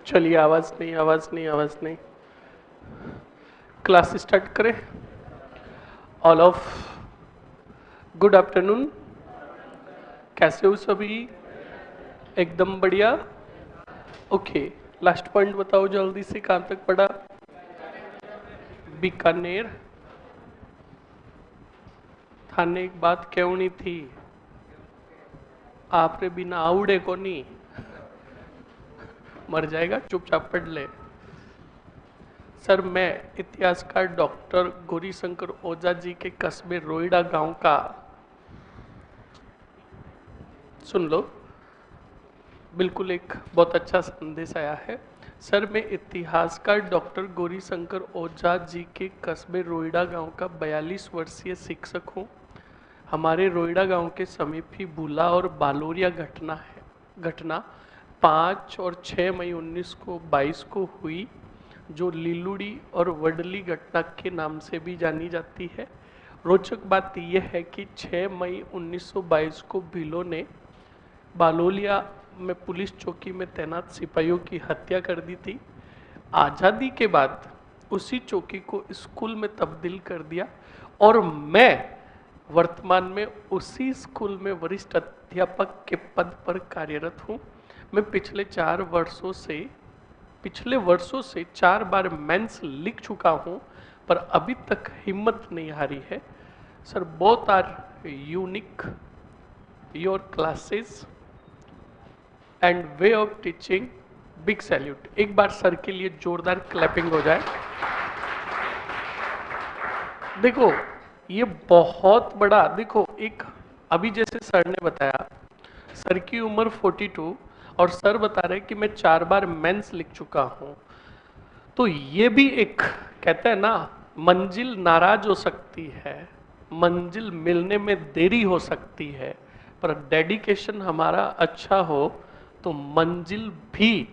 चलिए, आवाज नहीं, आवाज नहीं, आवाज नहीं। क्लास स्टार्ट करें। All of good afternoon. कैसे हो सभी? एकदम बढ़िया। ओके, लास्ट पॉइंट बताओ जल्दी से, कहां तक पढ़ा? बीकानेर थाने एक बात कहनी थी, आपने बिना आवड़े को नहीं मर जाएगा, चुपचाप पढ़ ले। सर, मैं इतिहासकार डॉक्टर गौरीशंकर ओझा जी के कस्बे रोइडा गांव का, सुन लो, बिल्कुल एक बहुत अच्छा संदेश आया है। सर, मैं इतिहासकार डॉक्टर गौरीशंकर ओझा जी के कस्बे रोइडा गांव का 42 वर्षीय शिक्षक हूं। हमारे रोइडा गांव के समीप ही बुला और बालोरिया घटना 5 और 6 मई 1922 को हुई, जो लिलुड़ी और वडली घटना के नाम से भी जानी जाती है। रोचक बात यह है कि 6 मई 1922 को भीलों ने बालोलिया में पुलिस चौकी में तैनात सिपाहियों की हत्या कर दी थी। आज़ादी के बाद उसी चौकी को स्कूल में तब्दील कर दिया और मैं वर्तमान में उसी स्कूल में वरिष्ठ अध्यापक के पद पर कार्यरत हूँ। मैं पिछले वर्षों से 4 बार मेंस लिख चुका हूँ, पर अभी तक हिम्मत नहीं हारी है। Sir, both are unique, your classes and way of teaching, big salute. एक बार सर के लिए जोरदार क्लैपिंग हो जाए। देखो, ये बहुत बड़ा, देखो, एक अभी जैसे सर ने बताया, सर की उम्र 42 और सर बता रहे कि मैं 4 बार मेंस लिख चुका हूं, तो ये भी एक, कहते हैं ना, मंजिल नाराज हो सकती है, मंजिल मिलने में देरी हो सकती है, पर डेडिकेशन हमारा अच्छा हो तो मंजिल भी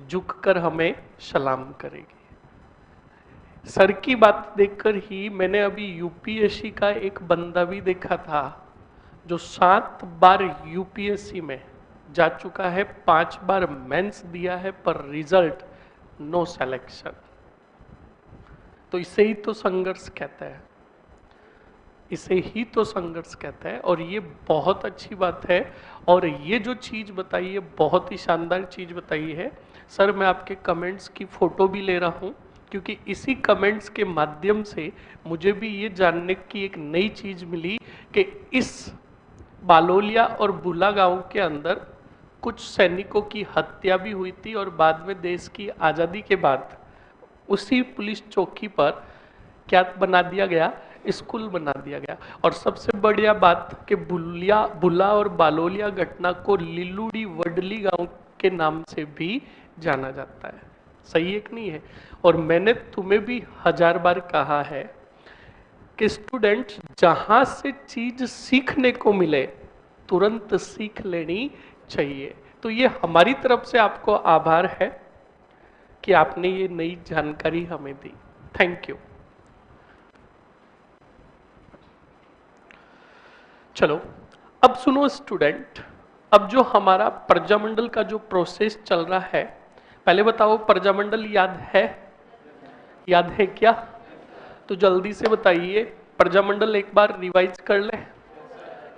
झुककर हमें सलाम करेगी। सर की बात देखकर ही मैंने अभी यूपीएससी का एक बंदा भी देखा था, जो 7 बार यूपीएससी में जा चुका है, 5 बार मेंस दिया है, पर रिजल्ट नो सिलेक्शन। तो इसे ही तो संघर्ष कहते हैं, इसे ही तो संघर्ष कहता है। और ये बहुत अच्छी बात है, और ये जो चीज बताई है, बहुत ही शानदार चीज बताई है। सर, मैं आपके कमेंट्स की फोटो भी ले रहा हूं, क्योंकि इसी कमेंट्स के माध्यम से मुझे भी ये जानने की एक नई चीज मिली कि इस बालोलिया और बुला गांव के अंदर कुछ सैनिकों की हत्या भी हुई थी, और बाद में देश की आज़ादी के बाद उसी पुलिस चौकी पर क्या बना दिया गया, स्कूल बना दिया गया। और सबसे बढ़िया बात कि बुला और बालोलिया घटना को लिलुड़ी वडली गांव के नाम से भी जाना जाता है। सही है कि नहीं है? और मैंने तुम्हें भी 1000 बार कहा है कि स्टूडेंट, जहां से चीज सीखने को मिले तुरंत सीख लेनी चाहिए। तो ये हमारी तरफ से आपको आभार है कि आपने ये नई जानकारी हमें दी। Thank you. चलो, अब सुनो स्टूडेंट, अब जो हमारा प्रजामंडल का जो प्रोसेस चल रहा है, पहले बताओ, प्रजामंडल याद है? याद है क्या? तो जल्दी से बताइए, प्रजामंडल एक बार रिवाइज कर ले,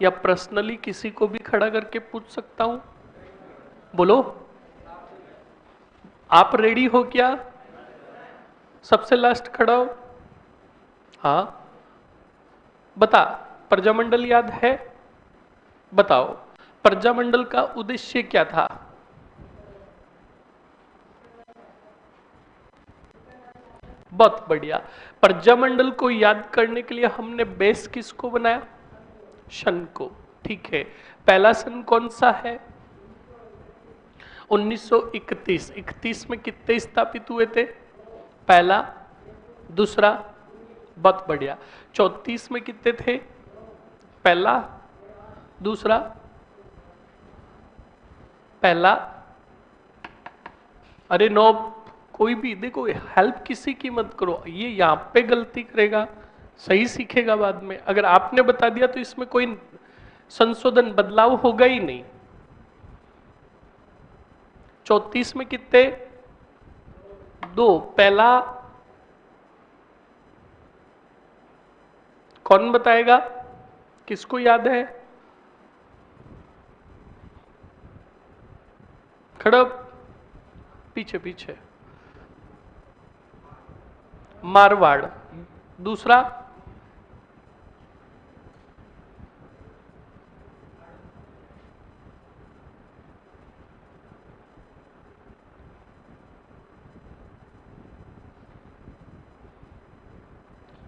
या पर्सनली किसी को भी खड़ा करके पूछ सकता हूं। बोलो, आप रेडी हो क्या? सबसे लास्ट खड़ा हो। हाँ, बता, प्रजामंडल याद है? बताओ, प्रजामंडल का उद्देश्य क्या था? बहुत बढ़िया। प्रजामंडल को याद करने के लिए हमने बेस किसको बनाया? सन को। ठीक है, पहला सन कौन सा है? 1931। 31 में कितने स्थापित हुए थे? पहला, दूसरा, बहुत बढ़िया। 34 में कितने थे? पहला, दूसरा, पहला, अरे नो, कोई भी, देखो, हेल्प किसी की मत करो, ये यहां पे गलती करेगा, सही सीखेगा बाद में। अगर आपने बता दिया तो इसमें कोई संशोधन, बदलाव होगा ही नहीं। 34 में कितने? 2। पहला कौन बताएगा? किसको याद है? खड़प, पीछे पीछे। मारवाड़। दूसरा?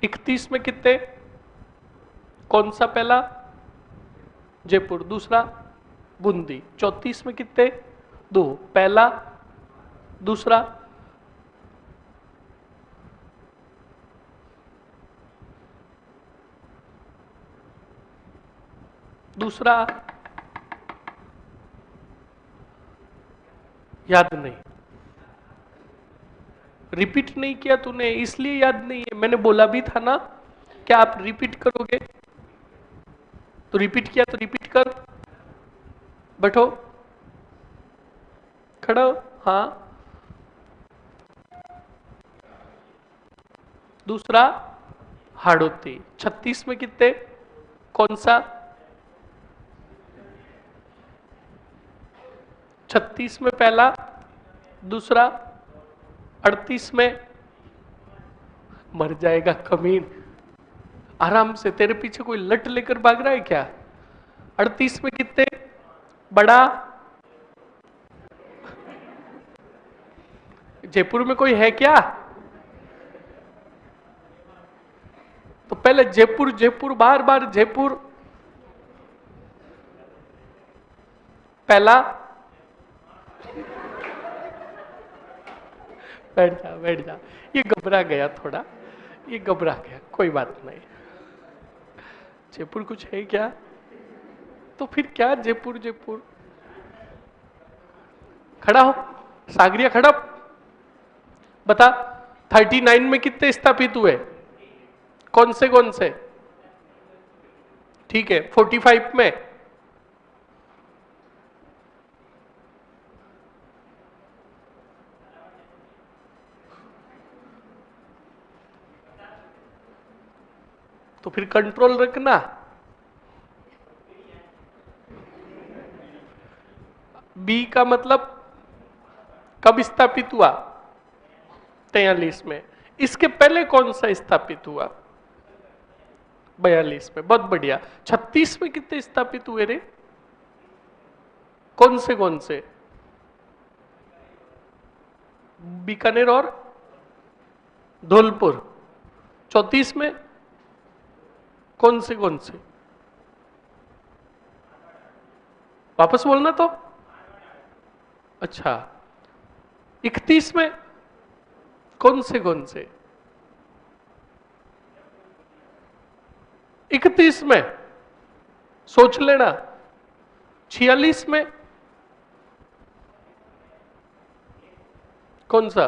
इकतीस में कितने? कौन सा पहला? जयपुर। दूसरा? बूंदी। 34 में कितने? 2। पहला? दूसरा? दूसरा? याद नहीं? रिपीट नहीं किया तूने, इसलिए याद नहीं है। मैंने बोला भी था ना, क्या आप रिपीट करोगे? तो रिपीट किया तो रिपीट कर। बैठो, खड़ा हो। हाँ। दूसरा? हाड़ौती। 36 में कितने? कौन सा? 36 में पहला? दूसरा? 38 में? मर जाएगा कमीन। आराम से, तेरे पीछे कोई लट लेकर भाग रहा है क्या? 38 में कितने? बड़ा? जयपुर में कोई है क्या? तो पहले जयपुर जयपुर, बार बार जयपुर। पहला? बैठ जा बैठ जा। ये घबरा गया थोड़ा, ये घबरा गया, कोई बात नहीं। जयपुर कुछ है क्या? तो फिर क्या जयपुर जयपुर? खड़ा हो, सागरिया खड़ा हो। बता, 39 में कितने स्थापित हुए? कौन से कौन से? ठीक है, 45 में? तो फिर कंट्रोल रखना। बी का मतलब कब स्थापित हुआ? 43 में। इसके पहले कौन सा स्थापित हुआ? 42 में। बहुत बढ़िया। 36 में कितने स्थापित हुए रे? कौन से कौन से? बीकानेर और धौलपुर। 34 में कौन से कौन से? वापस बोलना तो। अच्छा, 31 में कौन से? 31 में सोच लेना। 46 में कौन सा?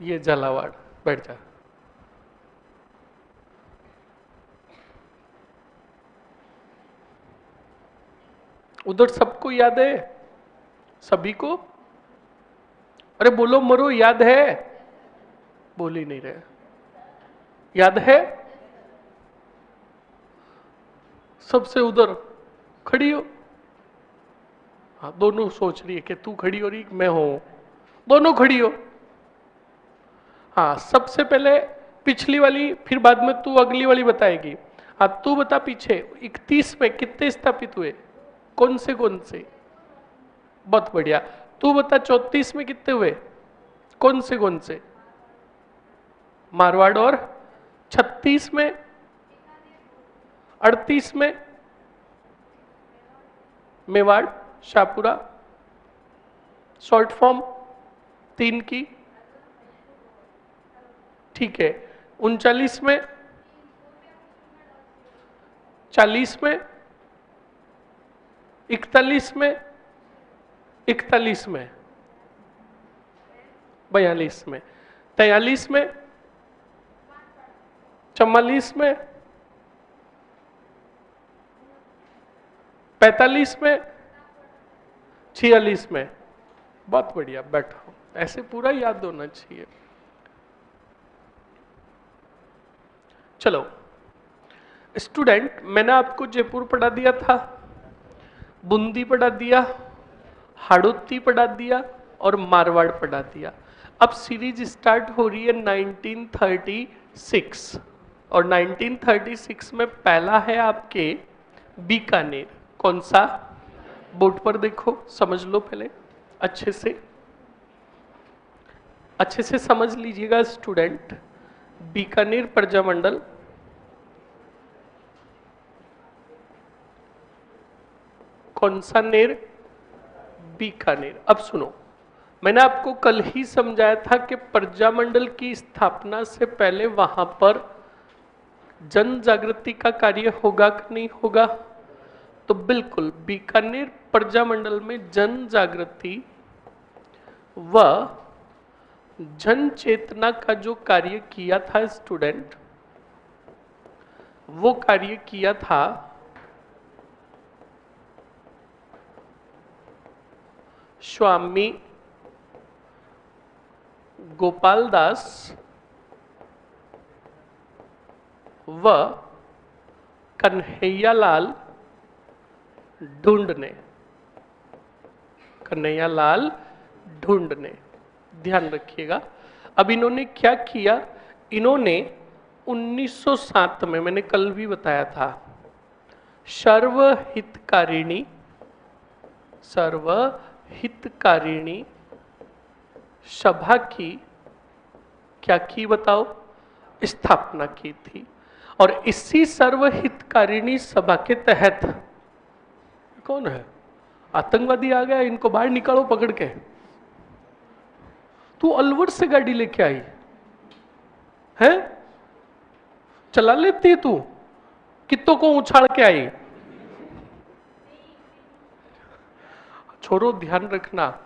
ये झालावाड़। बैठ जा। उधर सबको याद है? सभी को? अरे बोलो मरो, याद है? बोल ही नहीं रहे। याद है? सबसे उधर खड़ी हो। हाँ, दोनों सोच रही है कि तू खड़ी हो रही, मैं हूं। दोनों खड़ी हो। हाँ, सबसे पहले पिछली वाली, फिर बाद में तू अगली वाली बताएगी। हाँ, तू बता पीछे 31 में कितने स्थापित हुए? कौन से? बहुत बढ़िया। तू बता 34 में कितने हुए? कौन से? मारवाड़। और 36 में? 38 में? मेवाड़, शाहपुरा। शॉर्ट फॉर्म 3 की। ठीक है। 39 में? 40 में? 41 में? 41 में? 42 में? 43 में? 44 में? 45 में? 46 में? बहुत बढ़िया, बैठो, ऐसे पूरा याद होना चाहिए। चलो स्टूडेंट, मैंने आपको जयपुर पढ़ा दिया था, बूंदी पढ़ा दिया, हाड़ौती पढ़ा दिया और मारवाड़ पढ़ा दिया। अब सीरीज स्टार्ट हो रही है 1936 और 1936 में पहला है आपके बीकानेर। कौन सा? बोर्ड पर देखो, समझ लो पहले अच्छे से समझ लीजिएगा स्टूडेंट। बीकानेर प्रजामंडल, कौन सा नेर? बीकानेर। अब सुनो, मैंने आपको कल ही समझाया था कि प्रजामंडल की स्थापना से पहले वहां पर जन जागृति का कार्य होगा कि नहीं होगा? तो बिल्कुल बीकानेर प्रजामंडल में जन जागृति व जन चेतना का जो कार्य किया था स्टूडेंट, वो कार्य किया था स्वामी गोपाल दास व कन्हैयालाल ढूंढ ने। कन्हैयालाल ढूंढ ने, ध्यान रखिएगा। अब इन्होंने क्या किया? इन्होंने 1907 में, मैंने कल भी बताया था, सर्वहितकारिणी सभा की क्या की बताओ? स्थापना की थी। और इसी सर्वहितकारिणी सभा के तहत, कौन है? आतंकवादी आ गया, इनको बाहर निकालो पकड़ के। तू अलवर से गाड़ी लेके आई है? चला लेती तू? कितों को उछाल के आई? छोरो, ध्यान रखना,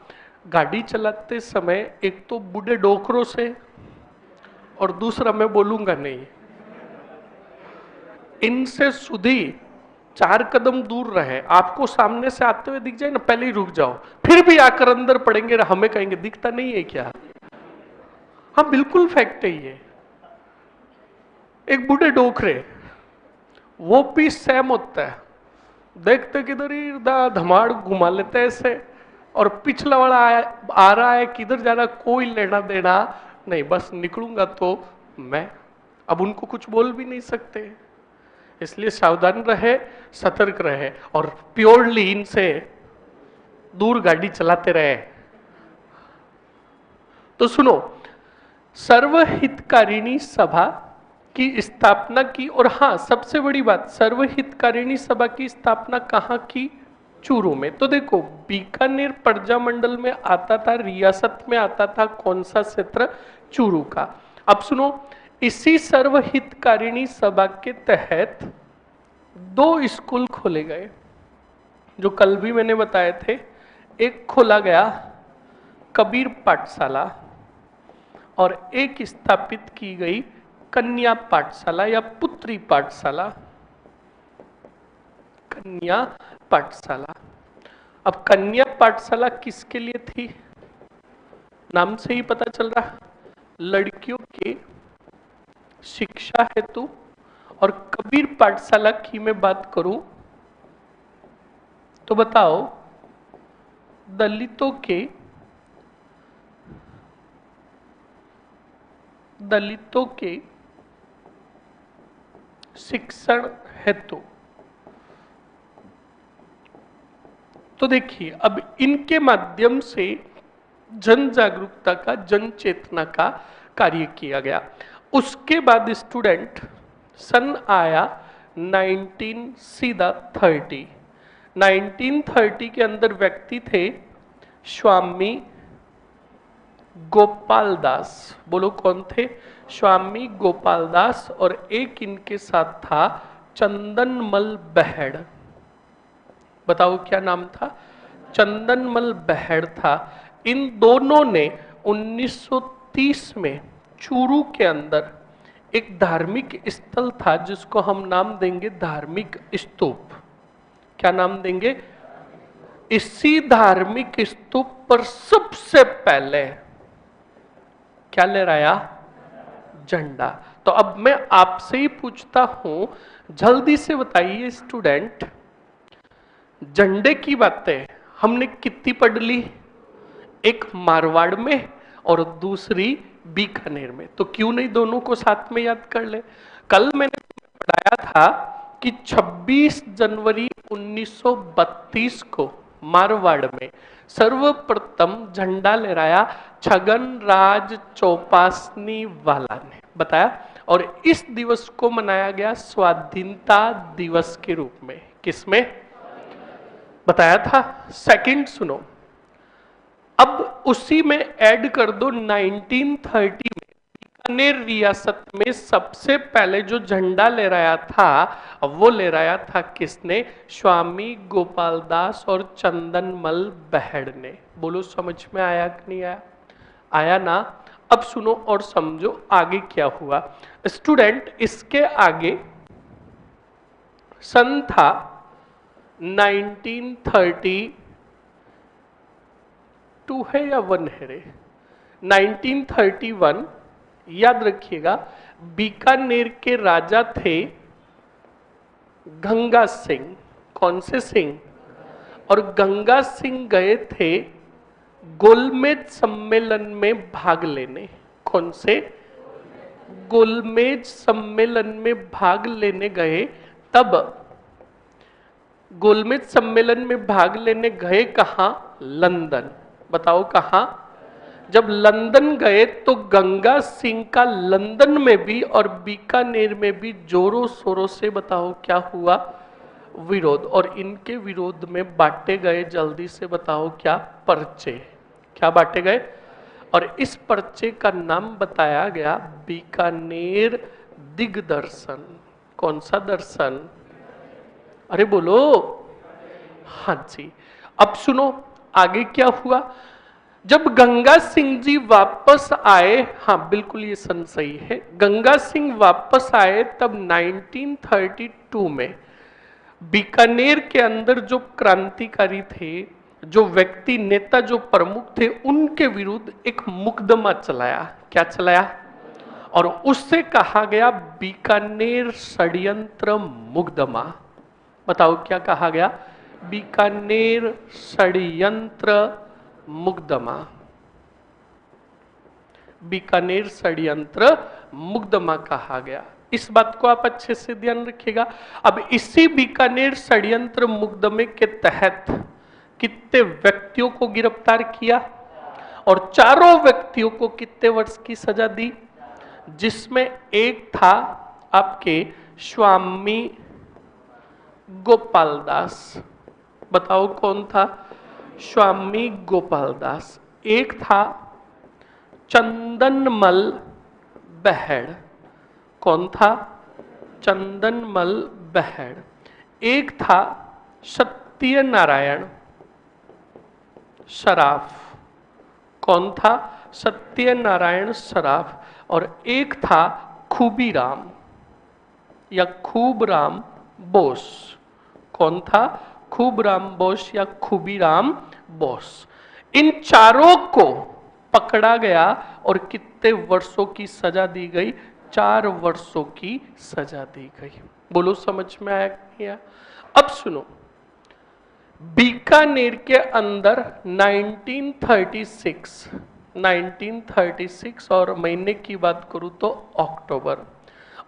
गाड़ी चलाते समय एक तो बूढ़े डोकरों से, और दूसरा मैं बोलूंगा नहीं, इनसे सुधी 4 कदम दूर रहे। आपको सामने से आते हुए दिख जाए ना, पहले ही रुक जाओ, फिर भी आकर अंदर पड़ेंगे, हमें कहेंगे दिखता नहीं है क्या? हाँ बिल्कुल फैक्ट है ये। एक बूढ़े डोकरे, वो भी सेम होता है, देखते किधर ही धमाड़ घुमा लेते हैं ऐसे, और पिछला वाला आ रहा है किधर जा रहा, कोई लेना देना नहीं, बस निकलूंगा तो मैं। अब उनको कुछ बोल भी नहीं सकते, इसलिए सावधान रहे, सतर्क रहे और प्योरली इनसे दूर गाड़ी चलाते रहे। तो सुनो, सर्वहितकारिणी सभा की स्थापना की। और हाँ, सबसे बड़ी बात, सर्वहितकारिणी सभा की स्थापना कहाँ की? चूरू में। तो देखो, बीकानेर प्रजामंडल में आता था, रियासत में आता था कौन सा क्षेत्र? चूरू का। अब सुनो, इसी सर्वहितकारिणी सभा के तहत 2 स्कूल खोले गए, जो कल भी मैंने बताए थे। एक खोला गया कबीर पाठशाला और एक स्थापित की गई कन्या पाठशाला या पुत्री पाठशाला, कन्या पाठशाला। अब कन्या पाठशाला किसके लिए थी? नाम से ही पता चल रहा, लड़कियों के शिक्षा हेतु। और कबीर पाठशाला की मैं बात करूं तो बताओ, दलितों के शिक्षण हेतु। तो देखिए, अब इनके माध्यम से जन जागरूकता का, जन चेतना का कार्य किया गया। उसके बाद स्टूडेंट सन आया 1930। 1930 के अंदर व्यक्ति थे स्वामी गोपाल दास। बोलो कौन थे? स्वामी गोपाल दास। और एक इनके साथ था चंदनमल बहेड़। बताओ क्या नाम था? चंदनमल बहेड़ था। इन दोनों ने 1930 में चूरू के अंदर एक धार्मिक स्थल था जिसको हम नाम देंगे धार्मिक स्तूप। क्या नाम देंगे? इसी धार्मिक स्तूप पर सबसे पहले क्या लहराया? झंडा। तो अब मैं आपसे ही पूछता हूं, जल्दी से बताइए स्टूडेंट, झंडे की बातें हमने कितनी पढ़ ली? एक मारवाड़ में और दूसरी बीकानेर में। तो क्यों नहीं दोनों को साथ में याद कर ले? कल मैंने पढ़ाया था कि 26 जनवरी 1932 को मारवाड़ में सर्वप्रथम झंडा लहराया छगन राज चौपासनी वाला ने, बताया। और इस दिवस को मनाया गया स्वाधीनता दिवस के रूप में। किसमें? बताया था। सेकंड सुनो, अब उसी में ऐड कर दो 1930 में बीकानेर रियासत में सबसे पहले जो झंडा लहराया था, वो लहराया था किसने? स्वामी गोपाल दास और चंदनमल बहड़ ने। बोलो समझ में आया कि नहीं आया? आया ना? अब सुनो और समझो आगे क्या हुआ। स्टूडेंट, इसके आगे सन था 1932 है या 1 है रे? 1931। याद रखिएगा, बीकानेर के राजा थे गंगा सिंह। कौन से सिंह? और गंगा सिंह गए थे गोलमेज सम्मेलन में भाग लेने। कौन से? गोलमेज सम्मेलन में भाग लेने गए। तब गोलमेज सम्मेलन में भाग लेने गए कहां? लंदन। बताओ कहां? जब लंदन गए तो गंगा सिंह का लंदन में भी और बीकानेर में भी जोरों शोरों से, बताओ क्या हुआ? विरोध। और इनके विरोध में बांटे गए, जल्दी से बताओ क्या? पर्चे। क्या बांटे गए? और इस पर्चे का नाम बताया गया बीकानेर दिग्दर्शन। कौन सा दर्शन? अरे बोलो। हाँ जी। अब सुनो आगे क्या हुआ। जब गंगा सिंह जी वापस आए, हाँ बिल्कुल ये सन सही है, गंगा सिंह वापस आए तब 1932 में बीकानेर के अंदर जो क्रांतिकारी थे, जो व्यक्ति नेता, जो प्रमुख थे, उनके विरुद्ध एक मुकदमा चलाया। क्या चलाया? और उससे कहा गया बीकानेर षड्यंत्र मुकदमा। बताओ क्या कहा गया? बीकानेर षड्यंत्र मुकदमा। बीकानेर षड्यंत्र मुकदमा कहा गया। इस बात को आप अच्छे से ध्यान रखिएगा। अब इसी बीकानेर षड्यंत्र मुकदमे के तहत कितने व्यक्तियों को गिरफ्तार किया? और चारों व्यक्तियों को कितने वर्ष की सजा दी? जिसमें एक था आपके स्वामी गोपाल दास। बताओ कौन था? स्वामी गोपाल दास। एक था चंदनमल बहड़। कौन था? चंदनमल बहड़। एक था सत्यनारायण सराफ। कौन था? सत्यनारायण सराफ। और एक था खूबीराम या खूबराम बोस। कौन था? खूबराम बोस या खूबीराम बोस। इन चारों को पकड़ा गया और कितने वर्षों की सजा दी गई? 4 वर्षों की सजा दी गई। बोलो समझ में आया क्या? अब सुनो, बीकानेर के अंदर 1936 और महीने की बात करूं तो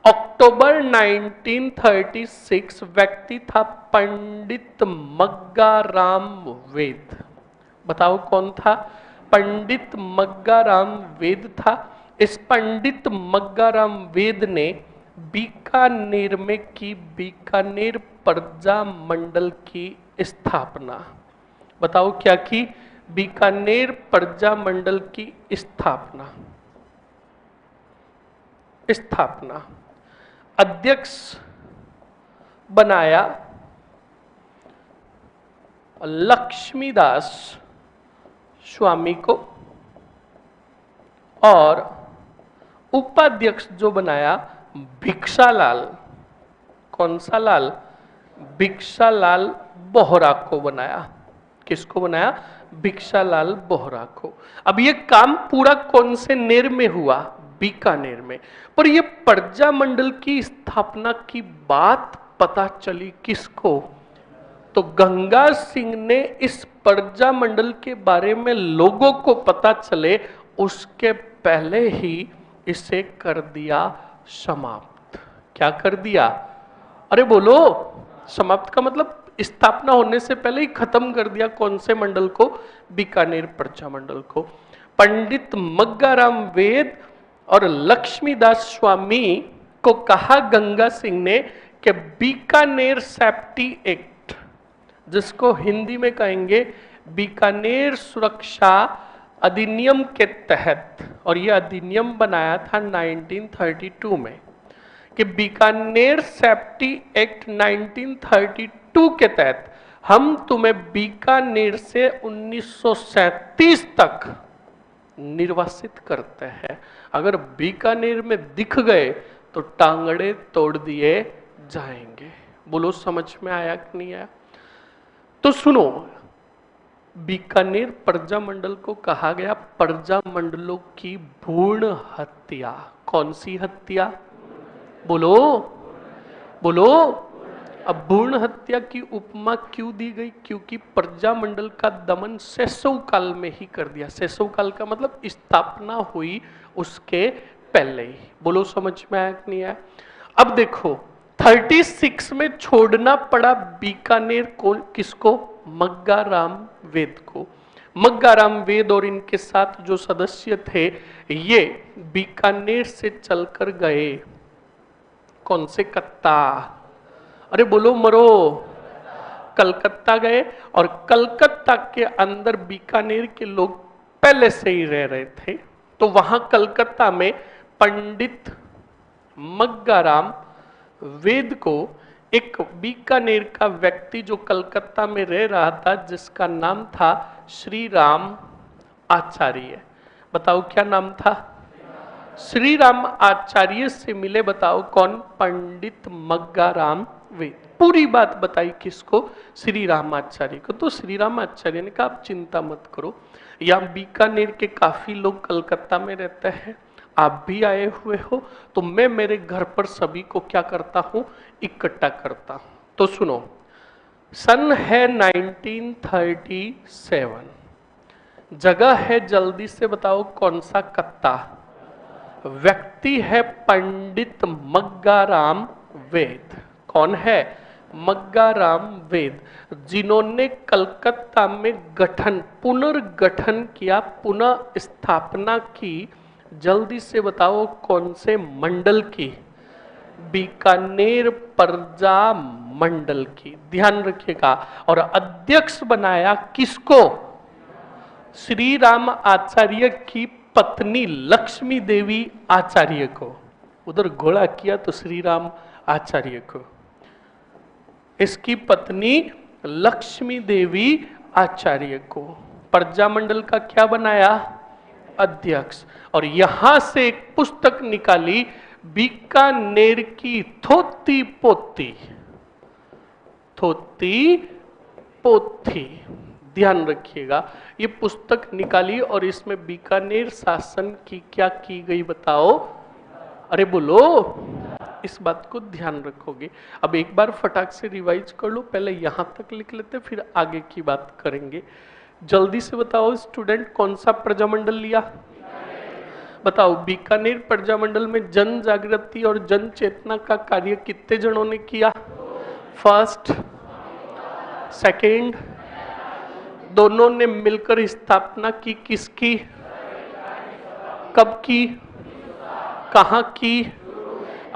अक्टूबर 1936 व्यक्ति था पंडित मग्गाराम वेद। बताओ कौन था? पंडित मग्गाराम वेद था। इस पंडित मग्गाराम वेद ने बीकानेर में की बीकानेर प्रजा मंडल की स्थापना। बताओ क्या की? बीकानेर प्रजा मंडल की स्थापना। अध्यक्ष बनाया लक्ष्मीदास स्वामी को और उपाध्यक्ष जो बनाया भिक्षालाल। कौन सा लाल? भिक्षालाल बोहरा को बनाया। किसको बनाया? भिक्षालाल बोहरा को। अब ये काम पूरा कौन से नेर में हुआ? बीकानेर में। पर ये प्रजा मंडल की स्थापना की बात पता चली किसको? तो गंगा सिंह ने इस प्रजा मंडल के बारे में लोगों को पता चले उसके पहले ही इसे कर दिया समाप्त। क्या कर दिया? अरे बोलो, समाप्त का मतलब स्थापना होने से पहले ही खत्म कर दिया। कौन से मंडल को? बीकानेर प्रजा मंडल को। पंडित मग्गाराम वेद और लक्ष्मीदास स्वामी को कहा गंगा सिंह ने कि बीकानेर सेफ्टी एक्ट, जिसको हिंदी में कहेंगे बीकानेर सुरक्षा अधिनियम के तहत, और यह अधिनियम बनाया था 1932 में, कि बीकानेर सेफ्टी एक्ट 1932 के तहत हम तुम्हें बीकानेर से 1937 तक निर्वासित करते हैं। अगर बीकानेर में दिख गए तो टांगड़े तोड़ दिए जाएंगे। बोलो समझ में आया कि नहीं आया? तो सुनो, बीकानेर प्रजा मंडल को कहा गया प्रजा मंडलों की भ्रूण हत्या। कौन सी हत्या? बोलो बोलो। अब भ्रूण हत्या की उपमा क्यों दी गई? क्योंकि प्रजा मंडल का दमन शैशव काल में ही कर दिया। शैशव काल का मतलब स्थापना हुई उसके पहले ही। बोलो समझ में आया कि नहीं आया? अब देखो 36 में छोड़ना पड़ा बीकानेर को। किसको? मग्गाराम वेद को। मग्गाराम वेद और इनके साथ जो सदस्य थे ये बीकानेर से चलकर गए कौन से? कत्ता। अरे बोलो मरो। कलकत्ता गए और कलकत्ता के अंदर बीकानेर के लोग पहले से ही रह रहे थे। तो वहां कलकत्ता में पंडित मग्गाराम वेद को एक बीकानेर का व्यक्ति जो कलकत्ता में रह रहा था, जिसका नाम था श्री राम आचार्य। बताओ क्या नाम था? श्री राम आचार्य से मिले। बताओ कौन? पंडित मग्गाराम वेद। पूरी बात बताई किसको? श्री राम आचार्य को। तो श्री राम आचार्य ने कहा आप चिंता मत करो, यहाँ बीकानेर के काफी लोग कलकत्ता में रहते हैं, आप भी आए हुए हो, तो मैं मेरे घर पर सभी को क्या करता हूं? इकट्ठा करता हूं। तो सुनो, सन है 1937, जगह है जल्दी से बताओ कौन सा? कत्ता। व्यक्ति है पंडित मग्गाराम वेद। कौन है? मग्गाराम वेद, जिन्होंने कलकत्ता में गठन, पुनर्गठन किया, पुनः स्थापना की। जल्दी से बताओ कौन से मंडल की? बीकानेर प्रजा मंडल की। ध्यान रखिएगा। और अध्यक्ष बनाया किसको? श्री राम आचार्य की पत्नी लक्ष्मी देवी आचार्य को। उधर घोड़ा किया तो श्री राम आचार्य को। इसकी पत्नी लक्ष्मी देवी आचार्य को प्रजा मंडल का क्या बनाया? अध्यक्ष। और यहां से एक पुस्तक निकाली बीकानेर की थोती पोती। थोती पोथी, ध्यान रखिएगा। ये पुस्तक निकाली और इसमें बीकानेर शासन की क्या की गई बताओ? अरे बोलो, इस बात को ध्यान रखोगे। अब एक बार फटाक से रिवाइज कर लो, पहले यहां तक लिख लेते फिर आगे की बात करेंगे। जल्दी से बताओ स्टूडेंट, कौन सा प्रजामंडल लिया? बताओ बीकानेर प्रजामंडल में जन जागृति और जन चेतना का कार्य कितने जनों ने किया? फर्स्ट, सेकेंड, दोनों ने मिलकर स्थापना की। किसकी? कब की? कहां की?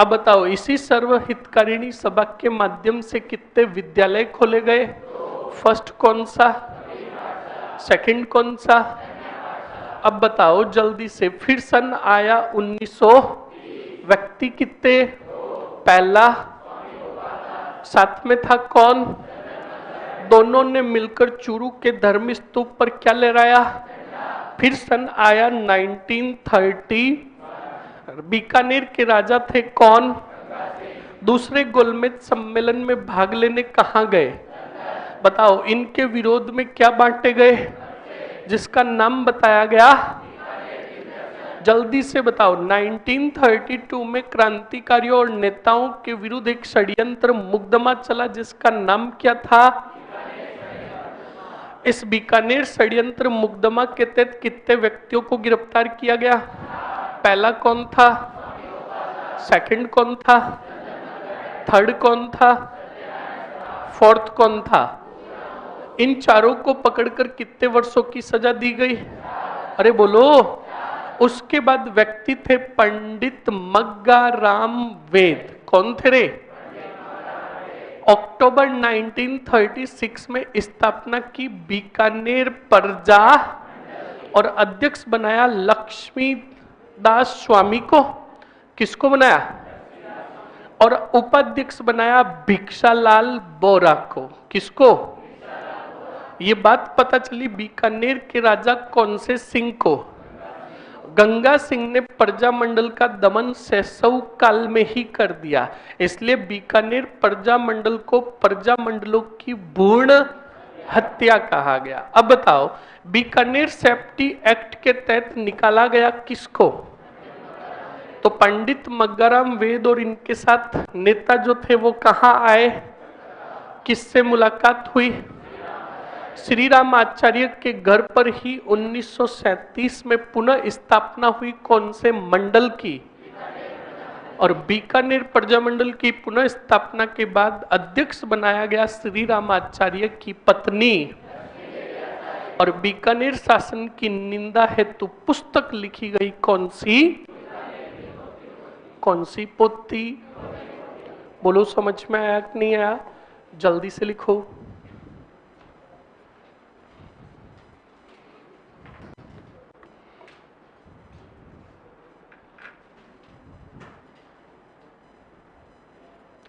अब बताओ इसी सर्वहितकारिणी सभा के माध्यम से कितने विद्यालय खोले गए? फर्स्ट कौन सा? सेकंड कौन सा? अब बताओ जल्दी से। फिर सन आया 1900। व्यक्ति कितने? पहला। साथ में था कौन? दोनों ने मिलकर चूरू के धर्म स्तूप पर क्या लहराया? फिर सन आया 1930। बीकानेर के राजा थे कौन? दूसरे गोलमेज सम्मेलन में भाग लेने कहां गए? बताओ इनके विरोध में क्या बांटे गए, जिसका नाम बताया गया। जल्दी से बताओ, 1932 में क्रांतिकारियों और नेताओं के विरुद्ध एक षड्यंत्र मुकदमा चला जिसका नाम क्या था। इस बीकानेर षड्यंत्र मुकदमा के तहत कितने व्यक्तियों को गिरफ्तार किया गया। पहला कौन था, सेकंड कौन था, थर्ड कौन था, फोर्थ कौन था। इन चारों को पकड़कर कितने वर्षों की सजा दी गई। अरे बोलो। उसके बाद व्यक्ति थे पंडित मग्गाराम वेद। कौन थे रे। अक्टूबर 1936 में स्थापना की बीकानेर प्रजा और अध्यक्ष बनाया लक्ष्मी दास स्वामी को। किसको बनाया। और उपाध्यक्ष बनाया भिक्षालाल बोरा को। किसको। ये बात पता चली बीकानेर के राजा कौन से सिंह को। गंगा सिंह ने प्रजा मंडल का दमन शैशव काल में ही कर दिया, इसलिए बीकानेर प्रजा मंडल को प्रजा मंडलों की भ्रूण हत्या कहा गया। अब बताओ बीकानेर सेफ्टी एक्ट के तहत निकाला गया किसको। तो पंडित मग्गाराम वेद और इनके साथ नेता जो थे वो कहाँ आए, किससे मुलाकात हुई। श्री राम आचार्य के घर पर ही 1937 में पुनः स्थापना हुई कौन से मंडल की। और बीकानेर प्रजा मंडल की पुनः स्थापना के बाद अध्यक्ष बनाया गया श्री राम आचार्य की पत्नी। और बीकानेर शासन की निंदा हेतु पुस्तक लिखी गई कौन सी, कौन सी पोथी। बोलो समझ में आया कि नहीं आया, जल्दी से लिखो।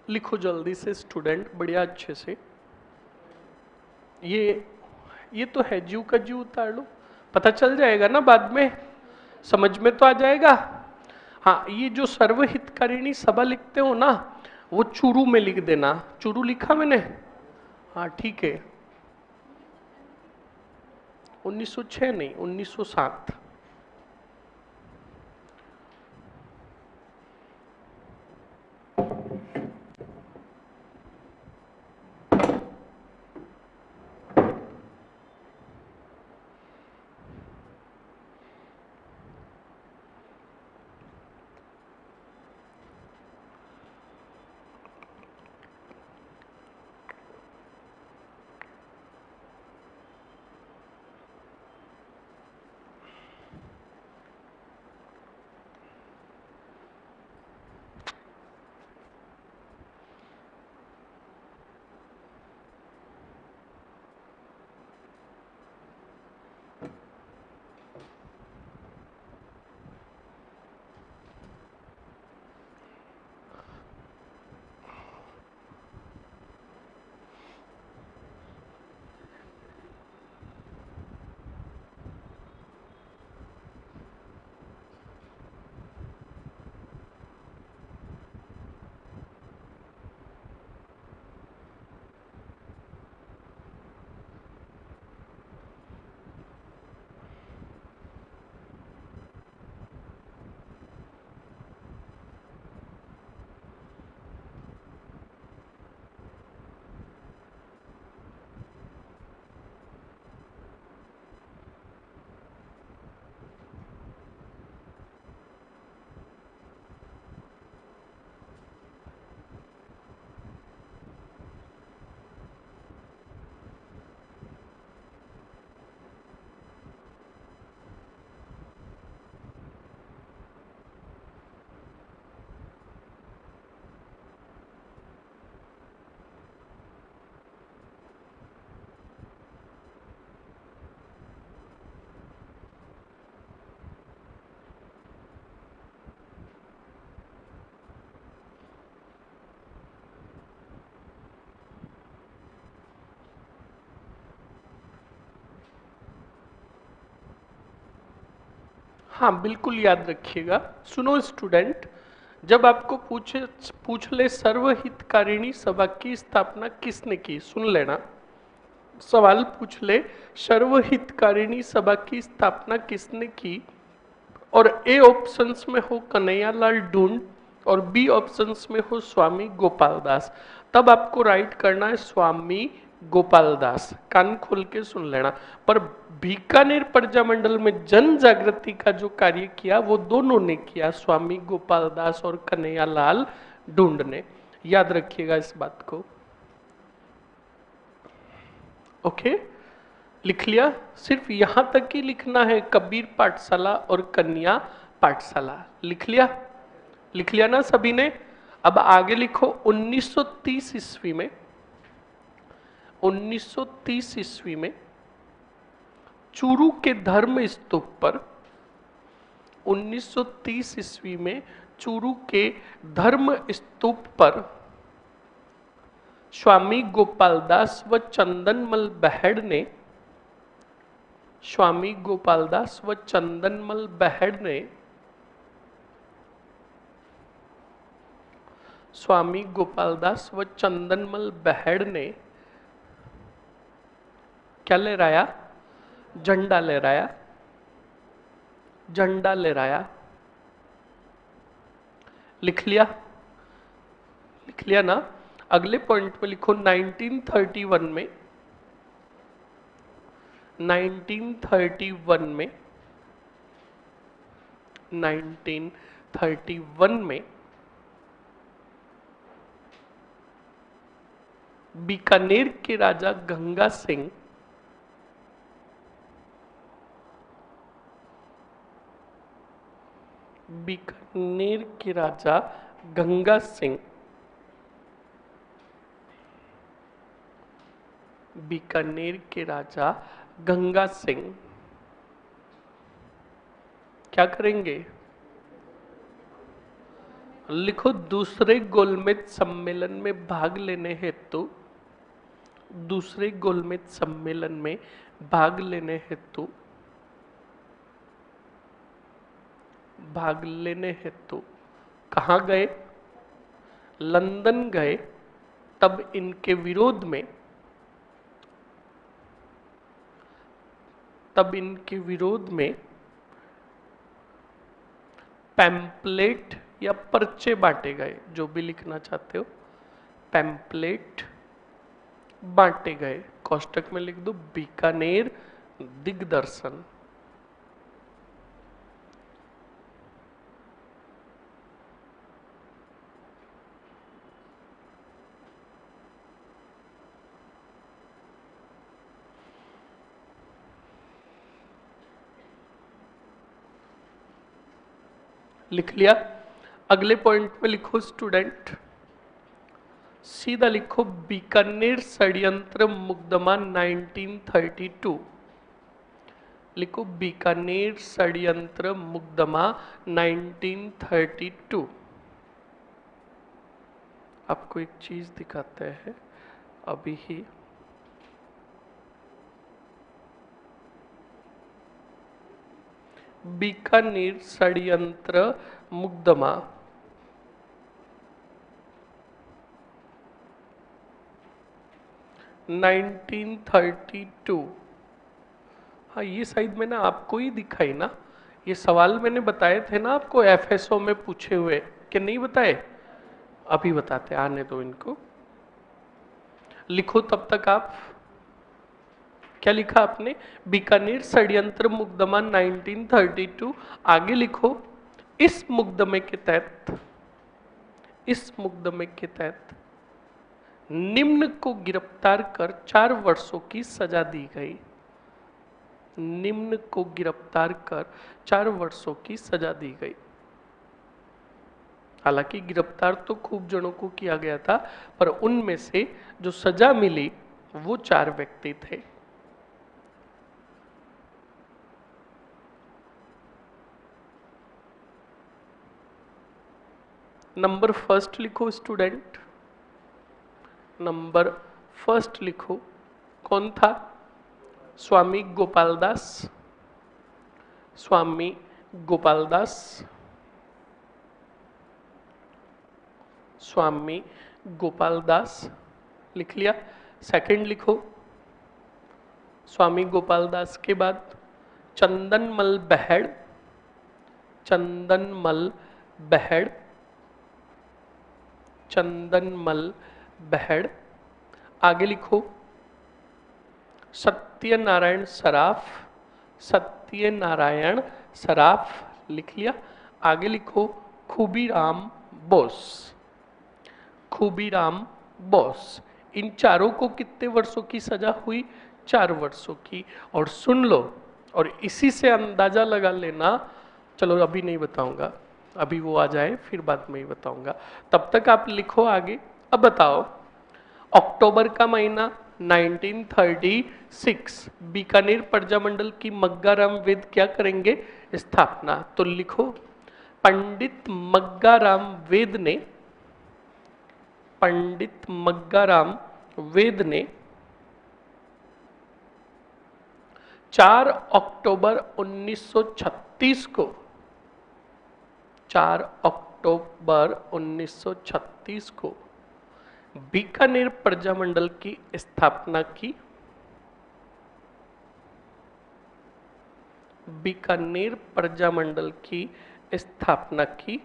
लिखो जल्दी से स्टूडेंट, बढ़िया अच्छे से। ये तो है, जीव का जीव उतार लो, पता चल जाएगा ना बाद में, समझ में तो आ जाएगा। हाँ, ये जो सर्वहितकारिणी सभा लिखते हो ना, वो चूरू में लिख देना। चूरू लिखा मैंने, हाँ ठीक है। 1906 नहीं, 1907। हाँ बिल्कुल याद रखिएगा। सुनो स्टूडेंट, जब आपको पूछ ले सर्वहितकारिणी सभा की स्थापना किसने की, सुन लेना। सवाल पूछ ले, सर्वहितकारिणी सभा की स्थापना किसने की? और ए ऑप्शंस में हो कन्हैयालाल ढूंढ और बी ऑप्शंस में हो स्वामी गोपाल दास, तब आपको राइट करना है स्वामी गोपाल दास। कान खोल के सुन लेना। पर बीकानेर प्रजामंडल में जन जागृति का जो कार्य किया वो दोनों ने किया, स्वामी गोपाल दास और कन्हैयालाल ढूंढ ने। याद रखिएगा इस बात को। ओके, लिख लिया? सिर्फ यहां तक ही लिखना है, कबीर पाठशाला और कन्या पाठशाला। लिख लिया? लिख लिया ना सभी ने? अब आगे लिखो। 1930 ईस्वी में 1930 ईस्वी में चूरू के धर्म स्तूप पर 1930 ईस्वी में चूरू के धर्म स्तूप पर स्वामी गोपाल दास व चंदनमल बहेड़ ने स्वामी गोपाल दास व चंदनमल बहेड़ ने स्वामी गोपाल दास व चंदनमल बहेड़ ने क्या लहराया? झंडा लहराया। झंडा लहराया। लिख लिया? लिख लिया ना? अगले पॉइंट में लिखो 1931 में 1931 में 1931 में बीकानेर के राजा गंगा सिंह बीकानेर के राजा गंगा सिंह बीकानेर के राजा गंगा सिंह क्या करेंगे? लिखो, दूसरे गोलमेज सम्मेलन में भाग लेने हेतु दूसरे गोलमेज सम्मेलन में भाग लेने हेतु कहाँ गए? लंदन गए। तब इनके विरोध में पैम्पलेट या पर्चे बांटे गए, जो भी लिखना चाहते हो। पैम्पलेट बांटे गए। कोष्टक में लिख दो बीकानेर दिग्दर्शन। लिख लिया? अगले पॉइंट में लिखो स्टूडेंट, सीधा लिखो बीकानेर षड्यंत्र मुकदमा 1932। लिखो बीकानेर षड्यंत्र मुकदमा 1932। आपको एक चीज दिखाते हैं अभी ही। बीकानेर षड्यंत्र मुकदमा 1932। हाँ, ये शायद मैंने आपको ही दिखाई ना। ये सवाल मैंने बताए थे ना आपको एफएसओ में पूछे हुए, कि नहीं बताए? अभी बताते, आने दो इनको। लिखो तब तक आप। क्या लिखा आपने? बीकानेर षड्यंत्र मुकदमा 1932। आगे लिखो, इस मुकदमे के तहत निम्न को गिरफ्तार कर 4 वर्षों की सजा दी गई। निम्न को गिरफ्तार कर 4 वर्षों की सजा दी गई। हालांकि गिरफ्तार तो खूब जनों को किया गया था, पर उनमें से जो सजा मिली वो 4 व्यक्ति थे। नंबर फर्स्ट लिखो स्टूडेंट। नंबर फर्स्ट लिखो। कौन था? स्वामी गोपाल दास। स्वामी गोपाल दास। स्वामी गोपाल दास। लिख लिया? सेकंड लिखो। स्वामी गोपाल दास के बाद चंदनमल बेहड़, चंदनमल बेहड़, चंदनमल बेहड़। आगे लिखो सत्यनारायण सराफ, सत्यनारायण सराफ लिख लिया। आगे लिखो खूबीराम बोस, खूबीराम बोस। इन चारों को कितने वर्षों की सजा हुई? 4 वर्षों की। और सुन लो, और इसी से अंदाजा लगा लेना। चलो अभी नहीं बताऊंगा, अभी वो आ जाए फिर बाद में ही बताऊंगा। तब तक आप लिखो आगे। अब बताओ, अक्टूबर का महीना 1936 बीकानेर प्रजामंडल की मग्गाराम वेद क्या करेंगे? स्थापना। तो लिखो पंडित मग्गाराम वेद ने, पंडित मग्गाराम वेद ने 4 अक्टूबर 1936 को, 4 अक्टूबर 1936 को बीकानेर प्रजामंडल की स्थापना की। बीकानेर प्रजामंडल की स्थापना की।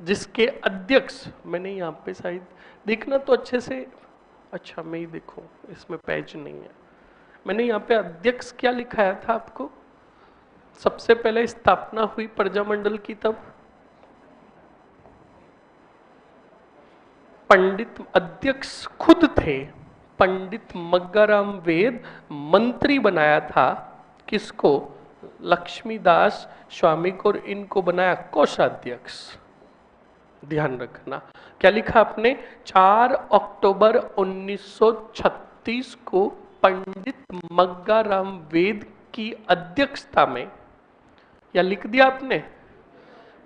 जिसके अध्यक्ष, मैंने यहाँ पे शायद देखना तो अच्छे से, अच्छा मैं ही देखूं, इसमें पेज नहीं है। मैंने यहाँ पे अध्यक्ष क्या लिखाया था आपको? सबसे पहले स्थापना हुई प्रजामंडल की तब पंडित अध्यक्ष खुद थे, पंडित मग्गाराम वेद। मंत्री बनाया था किसको? लक्ष्मीदास स्वामी को, और इनको बनाया कोषाध्यक्ष। ध्यान रखना क्या लिखा आपने? 4 अक्टूबर 1936 को पंडित मग्गाराम वेद की अध्यक्षता में, या लिख दिया आपने?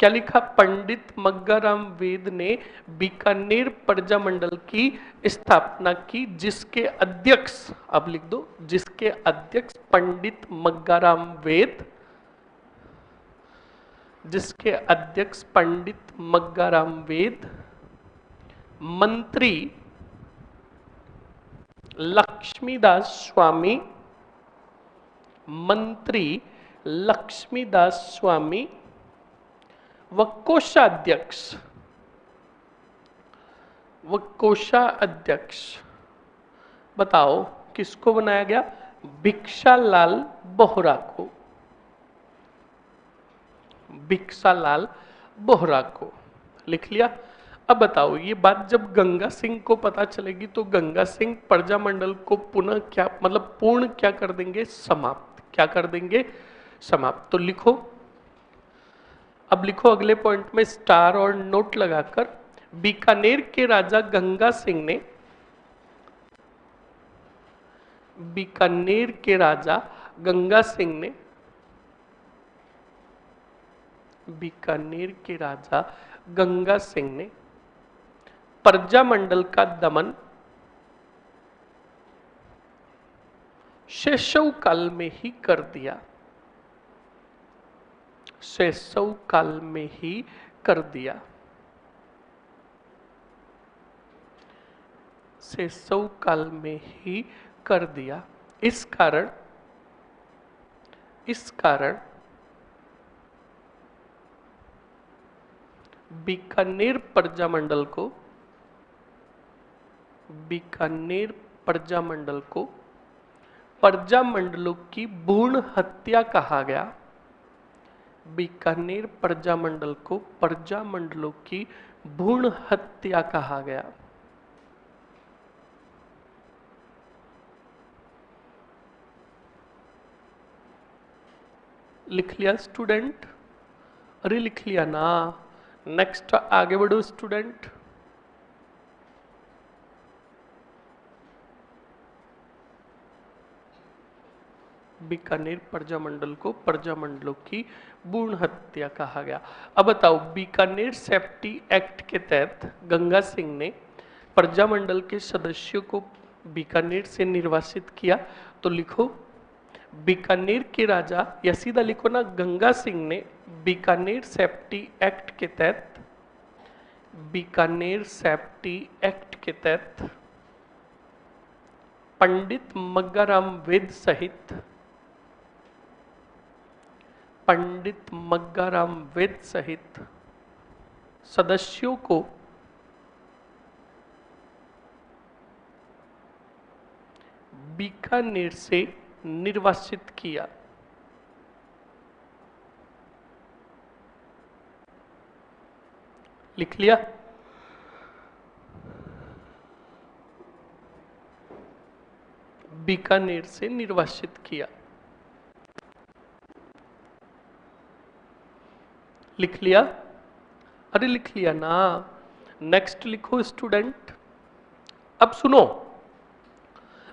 क्या लिखा? पंडित मग्गाराम वेद ने बीकानेर प्रजामंडल की स्थापना की, जिसके अध्यक्ष, अब लिख दो, जिसके अध्यक्ष पंडित मग्गाराम वेद, जिसके अध्यक्ष पंडित मग्गाराम वेद, मंत्री लक्ष्मीदास स्वामी, मंत्री लक्ष्मीदास स्वामी व कोषाध्यक्ष, व कोषाध्यक्ष। बताओ किसको बनाया गया? भिक्षालाल बोहरा को, भिक्षालाल बोहरा को। लिख लिया? अब बताओ, ये बात जब गंगा सिंह को पता चलेगी तो गंगा सिंह प्रजामंडल को पुनः क्या, मतलब पूर्ण क्या कर देंगे? समाप्त। क्या कर देंगे? समाप्त। तो लिखो, अब लिखो अगले पॉइंट में स्टार और नोट लगाकर, बीकानेर के राजा गंगा सिंह ने, बीकानेर के राजा गंगा सिंह ने, बीकानेर के राजा गंगा सिंह ने प्रजामंडल का दमन शैशव काल में ही कर दिया, शैशव काल में ही कर दिया, शैशव काल में ही कर दिया। इस कारण, इस कारण बीकानेर प्रजामंडल को, बीकानेर प्रजामंडल को प्रजामंडलों की भ्रूण हत्या कहा गया। बीकानेर प्रजामंडल को प्रजामंडलों की भ्रूण हत्या कहा गया। लिख लिया स्टूडेंट? अरे लिख लिया ना। नेक्स्ट आगे बढ़ो स्टूडेंट। बीकानेर प्रजामंडल को प्रजामंडलों की भ्रूण हत्या कहा गया। अब बताओ, बीकानेर सेफ्टी एक्ट के तहत गंगा सिंह ने प्रजामंडल के सदस्यों को बीकानेर से निर्वासित किया। तो लिखो, बीकानेर के राजा, या सीधा लिखो ना, गंगा सिंह ने बीकानेर सेफ्टी एक्ट के तहत, बीकानेर सेफ्टी एक्ट के तहत पंडित मग्गाराम वेद सहित सदस्यों को बीकानेर से निर्वासित किया। लिख लिया? बीकानेर से निर्वासित किया। लिख लिया? अरे लिख लिया ना। नेक्स्ट लिखो स्टूडेंट। अब सुनो,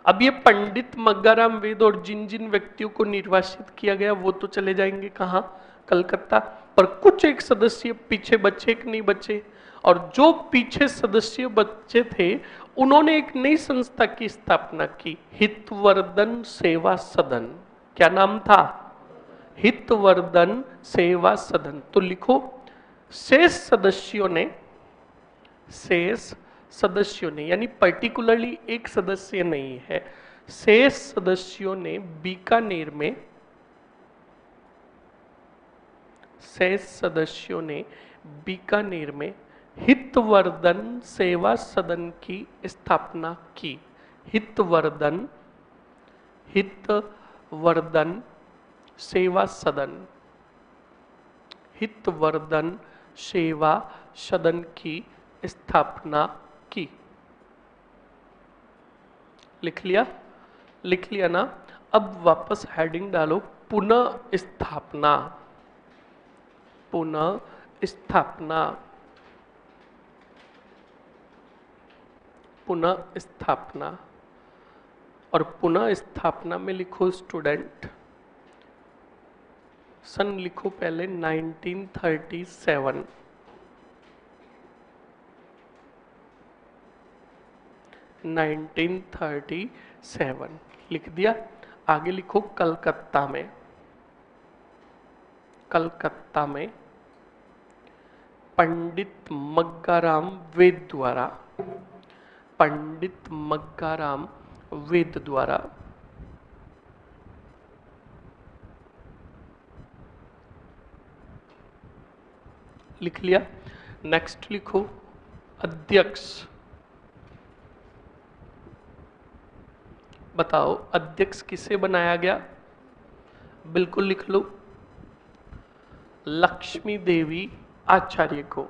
अब ये पंडित मग्गाराम वेद और जिन जिन व्यक्तियों को निर्वासित किया गया वो तो चले जाएंगे कहां? कलकत्ता। पर कुछ एक सदस्य पीछे बचे कि नहीं बचे? और जो पीछे सदस्य बचे थे उन्होंने एक नई संस्था की स्थापना की, हितवर्धन सेवा सदन। क्या नाम था? हितवर्धन सेवा सदन। तो लिखो, शेष सदस्यों ने यानी पर्टिकुलरली एक सदस्य नहीं है, शेष सदस्यों ने बीकानेर में हितवर्धन सेवा सदन की स्थापना की। हितवर्धन सेवा सदन, हितवर्धन सेवा सदन की स्थापना की। लिख लिया? लिख लिया ना। अब वापस हेडिंग डालो, पुनः स्थापना। पुनः स्थापना, पुनः स्थापना। और पुनः स्थापना में लिखो स्टूडेंट, सन लिखो पहले 1937। 1937 लिख दिया। आगे लिखो कलकत्ता में पंडित मग्गाराम वेद द्वारा लिख लिया। नेक्स्ट लिखो अध्यक्ष। बताओ अध्यक्ष किसे बनाया गया? बिल्कुल लिख लो, लक्ष्मी देवी आचार्य को।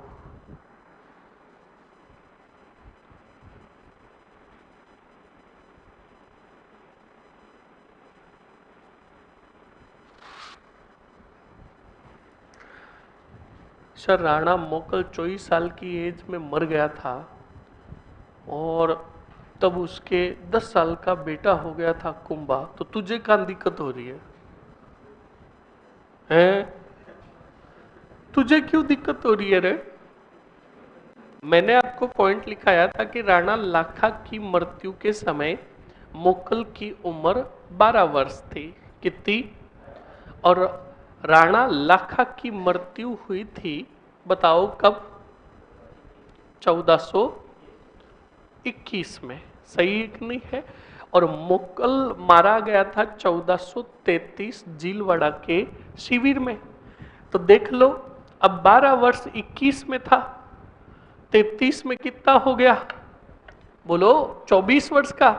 सर राणा मोकल 24 साल की एज में मर गया था और तब उसके 10 साल का बेटा हो गया था कुंभा, तो तुझे कहां दिक्कत हो रही है? हैं? तुझे क्यों दिक्कत हो रही है रे? मैंने आपको पॉइंट लिखाया था कि राणा लाखा की मृत्यु के समय मोकल की उम्र 12 वर्ष थी। कितनी? और राणा लाखा की मृत्यु हुई थी, बताओ कब? 1421 में। सही एक नहीं है? और मोकल मारा गया था 1433 जीलवाड़ा के शिविर में। तो देख लो, अब 12 वर्ष 21 में था, 33 में कितना हो गया? बोलो 24 वर्ष का।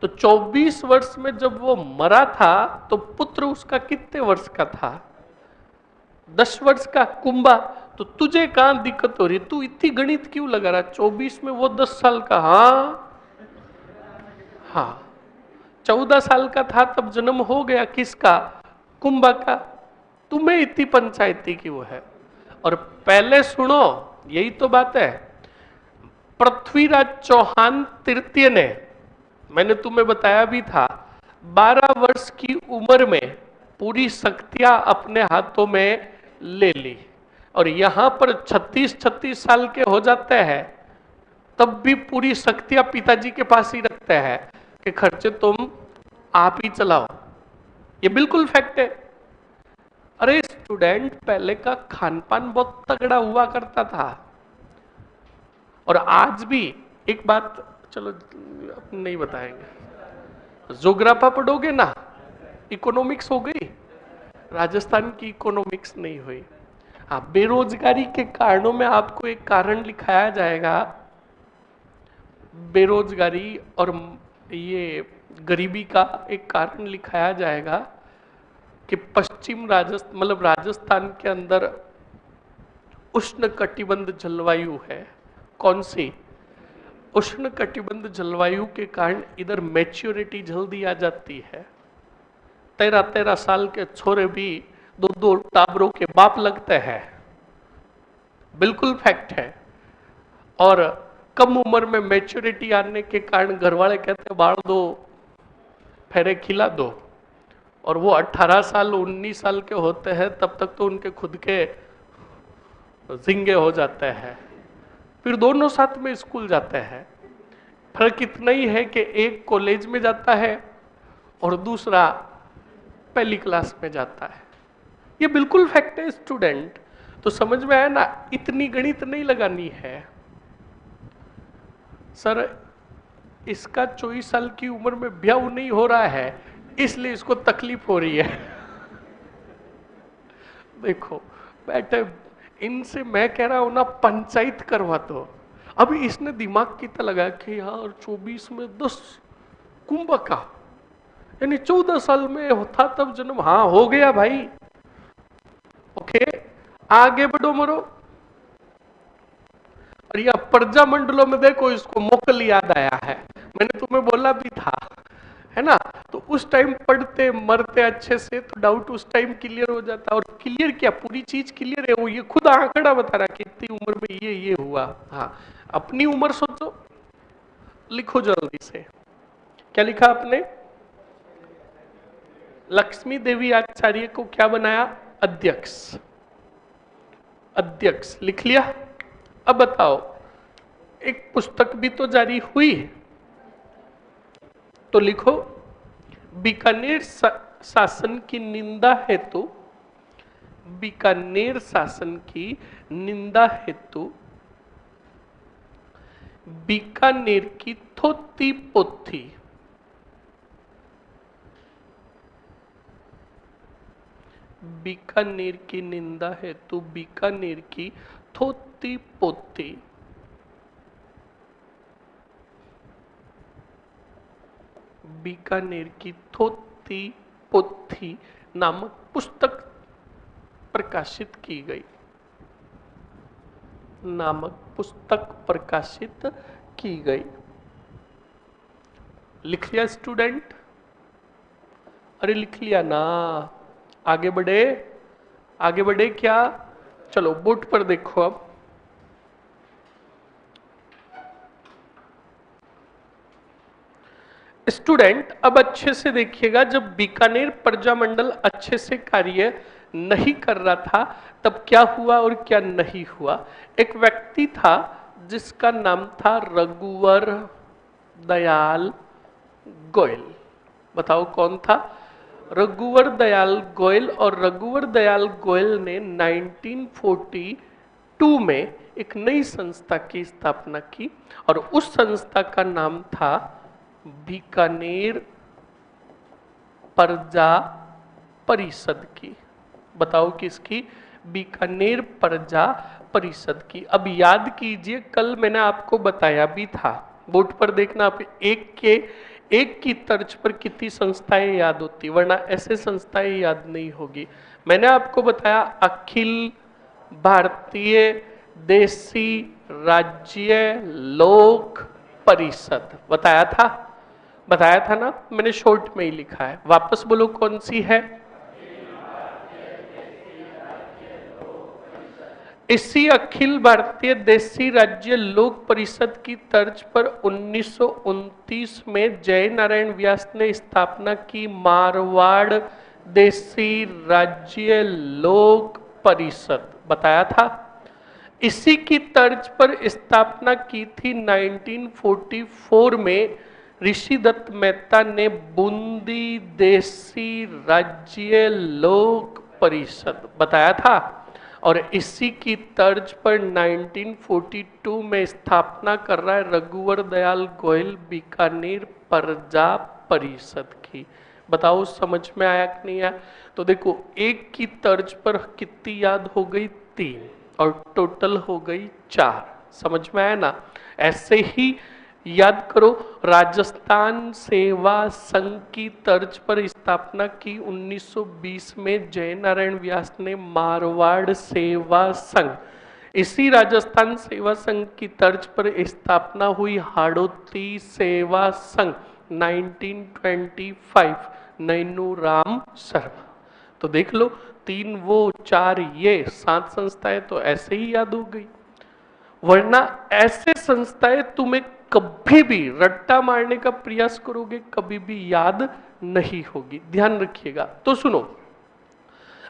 तो 24 वर्ष में जब वो मरा था तो पुत्र उसका कितने वर्ष का था? 10 वर्ष का, कुंभा। तो तुझे कहां दिक्कत हो रही? तू इतनी गणित क्यों लगा रहा? 24 में वो 10 साल का। हाँ 14 साल का था तब जन्म हो गया किसका? कुंभा का। तुम्हें इतनी पंचायती क्यों है? और पहले सुनो, यही तो बात है। पृथ्वीराज चौहान तृतीय ने, मैंने तुम्हें बताया भी था, 12 वर्ष की उम्र में पूरी शक्तियां अपने हाथों में ले ली। और यहां पर 36 साल के हो जाते हैं तब भी पूरी शक्तियां पिताजी के पास ही रखते हैं कि खर्चे तुम आप ही चलाओ। ये बिल्कुल फैक्ट है। अरे स्टूडेंट, पहले का खान पान बहुत तगड़ा हुआ करता था और आज भी एक बात चलो नहीं बताएंगे, जोग्राफा पढ़ोगे ना, इकोनॉमिक्स हो गई, राजस्थान की इकोनॉमिक्स नहीं हुई। हाँ, बेरोजगारी के कारणों में आपको एक कारण लिखाया जाएगा, बेरोजगारी और ये गरीबी का एक कारण लिखाया जाएगा कि पश्चिम राजस्थान मतलब राजस्थान के अंदर उष्ण कटिबंध जलवायु है। कौन सी? उष्ण कटिबंध जलवायु के कारण इधर मैच्योरिटी जल्दी आ जाती है। 13-13 साल के छोरे भी 2-2 टाबरों के बाप लगते हैं, बिल्कुल फैक्ट है। और कम उम्र में मैच्योरिटी आने के कारण घर वाले कहते हैं बाढ़ दो, फेरे खिला दो, और वो 18 साल 19 साल के होते हैं तब तक तो उनके खुद के जिंगे हो जाते हैं, फिर दोनों साथ में स्कूल जाते हैं। फर्क इतना ही है कि एक कॉलेज में जाता है और दूसरा पहली क्लास में जाता है। ये बिल्कुल फैक्ट है स्टूडेंट, तो समझ में आया ना, इतनी गणित नहीं लगानी है। सर इसका 24 साल की उम्र में ब्याह नहीं हो रहा है इसलिए इसको तकलीफ हो रही है। देखो बैठे, इनसे मैं कह रहा हूं ना पंचायत करवा दो। अभी इसने दिमाग कितना लगा कि यार 24 में 10 कुंभ का, यानी 14 साल में होता तब जन्म। हाँ हो गया भाई, ओके आगे बढ़ो मरो। और यह प्रजा मंडलों में देखो, इसको मोकल याद आया है, मैंने तुम्हें बोला भी था, है ना। तो उस टाइम पढ़ते मरते अच्छे से तो डाउट उस टाइम क्लियर हो जाता। और क्लियर क्या, पूरी चीज क्लियर है, वो ये खुद आंकड़ा बता रहा कि इतनी उम्र में ये हुआ। हाँ अपनी उम्र सोचो, लिखो जल्दी से। क्या लिखा आपने? लक्ष्मी देवी आचार्य को क्या बनाया? अध्यक्ष। अध्यक्ष लिख लिया। अब बताओ, एक पुस्तक भी तो जारी हुई, तो लिखो बीकानेर शासन की निंदा हेतु, बीकानेर शासन की निंदा हेतु बीकानेर की थोती पोथी, बीकानेर की निंदा हेतु बीकानेर की थोती पोथी, बीकानेर की थोती पोथी नामक पुस्तक प्रकाशित की गई, नामक पुस्तक प्रकाशित की गई। लिख लिया स्टूडेंट? अरे लिख लिया ना, आगे बढ़े, आगे बढ़े क्या? चलो बोर्ड पर देखो। अब स्टूडेंट अब अच्छे से देखिएगा, जब बीकानेर प्रजामंडल अच्छे से कार्य नहीं कर रहा था तब क्या हुआ और क्या नहीं हुआ। एक व्यक्ति था जिसका नाम था रघुवर दयाल गोयल। बताओ कौन था? रघुवर दयाल गोयल। और रघुवर दयाल गोयल ने 1942 में एक नई संस्था की स्थापना की और उस संस्था का नाम था बीकानेर प्रजा परिषद की। बताओ किसकी? बीकानेर प्रजा परिषद की। अब याद कीजिए, कल मैंने आपको बताया भी था, बोर्ड पर देखना, आप एक की तर्ज पर कितनी संस्थाएं याद होती, वरना ऐसे संस्थाएं याद नहीं होगी। मैंने आपको बताया अखिल भारतीय देशी राज्य लोक परिषद, बताया था ना, मैंने शॉर्ट में ही लिखा है। वापस बोलो कौन सी है? इसी अखिल भारतीय देशी राज्य लोक परिषद की तर्ज पर 1929 में जय नारायण व्यास ने स्थापना की मारवाड़ देशी राज्य लोक परिषद, बताया था। इसी की तर्ज पर स्थापना की थी 1944 में ऋषिदत्त मेहता ने बूंदी देशी राज्य लोक परिषद, बताया था। और इसी की तर्ज पर 1942 में स्थापना कर रहा है रघुवर दयाल गोयल बीकानेर प्रजा परिषद की। बताओ समझ में आया कि नहीं आया? तो देखो एक की तर्ज पर कितनी याद हो गई? 3 और टोटल हो गई 4। समझ में आया ना? ऐसे ही याद करो, राजस्थान सेवा संघ की तर्ज पर स्थापना की 1920 में जयनारायण व्यास ने मारवाड़ सेवा संघ। इसी राजस्थान सेवा संघ की तर्ज पर स्थापना हुई हाड़ौती सेवा संघ 1925, नैनू राम शर्मा। तो देख लो 3 वो 4 ये 7 संस्थाएं तो ऐसे ही याद हो गई, वरना ऐसे संस्थाएं तुम्हें कभी भी रट्टा मारने का प्रयास करोगे कभी भी याद नहीं होगी, ध्यान रखिएगा। तो सुनो,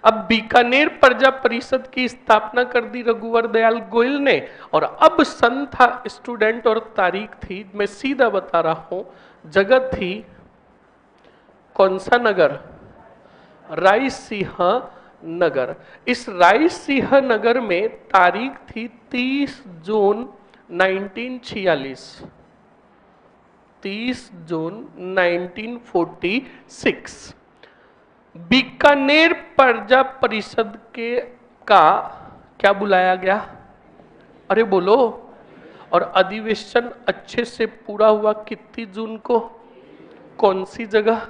अब बीकानेर प्रजा परिषद की स्थापना कर दी रघुवर दयाल गोयल ने, और अब सन था, स्टूडेंट और तारीख थी, मैं सीधा बता रहा हूं, जगह थी कौन सा नगर? रायसिंह नगर। इस रायसिंह नगर में तारीख थी 30 जून 1946, 30 जून 1946। बीकानेर प्रजा परिषद के का क्या बुलाया गया? अरे बोलो। और अधिवेशन अच्छे से पूरा हुआ कितनी जून को? कौन सी जगह?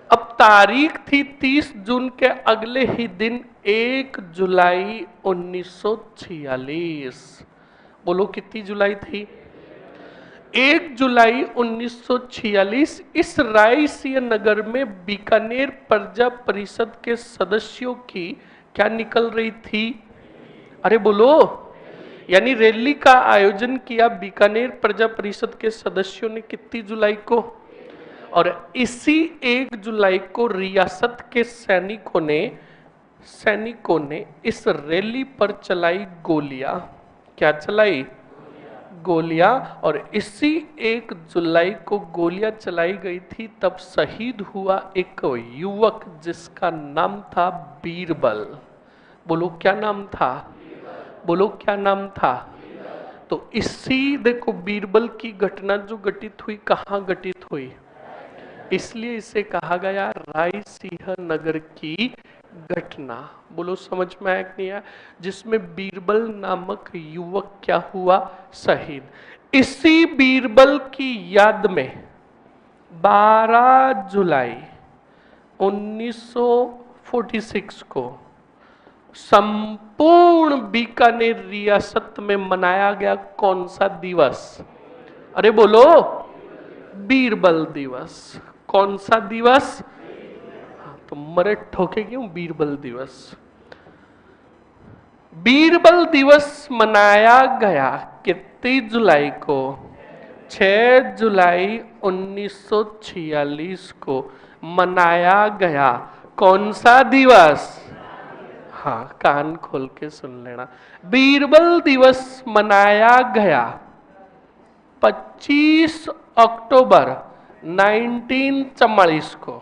अब तारीख थी 30 जून के अगले ही दिन 1 जुलाई 1946। बोलो कितनी जुलाई थी? 1 जुलाई 1946 इस रायसिंह नगर में बीकानेर प्रजा परिषद के सदस्यों की क्या निकल रही थी? अरे बोलो। यानी रैली का आयोजन किया बीकानेर प्रजा परिषद के सदस्यों ने कितनी जुलाई को? और इसी 1 जुलाई को रियासत के सैनिकों ने इस रैली पर चलाई गोलियां। क्या चलाई? गोलियां। और इसी 1 जुलाई को गोलियां चलाई गई थी, तब शहीद हुआ एक युवक जिसका नाम था बीरबल। बोलो क्या नाम था? बोलो क्या नाम था? तो इसी देखो बीरबल की घटना जो घटित हुई, कहाँ घटित हुई? इसलिए इसे कहा गया रायसिंह नगर की घटना। बोलो समझ में आया कि नहीं आया? जिसमें बीरबल नामक युवक क्या हुआ? शहीद। इसी बीरबल की याद में 12 जुलाई 1946 को संपूर्ण बीकानेर रियासत में मनाया गया कौन सा दिवस? अरे बोलो, बीरबल दिवस। कौन सा दिवस? तो मरे ठोके क्यों? बीरबल दिवस। बीरबल दिवस मनाया गया कितनी जुलाई को? 6 जुलाई 1946 को मनाया गया कौन सा दिवस? हाँ, कान खोल के सुन लेना। बीरबल दिवस मनाया गया 25 अक्टूबर 1944 को।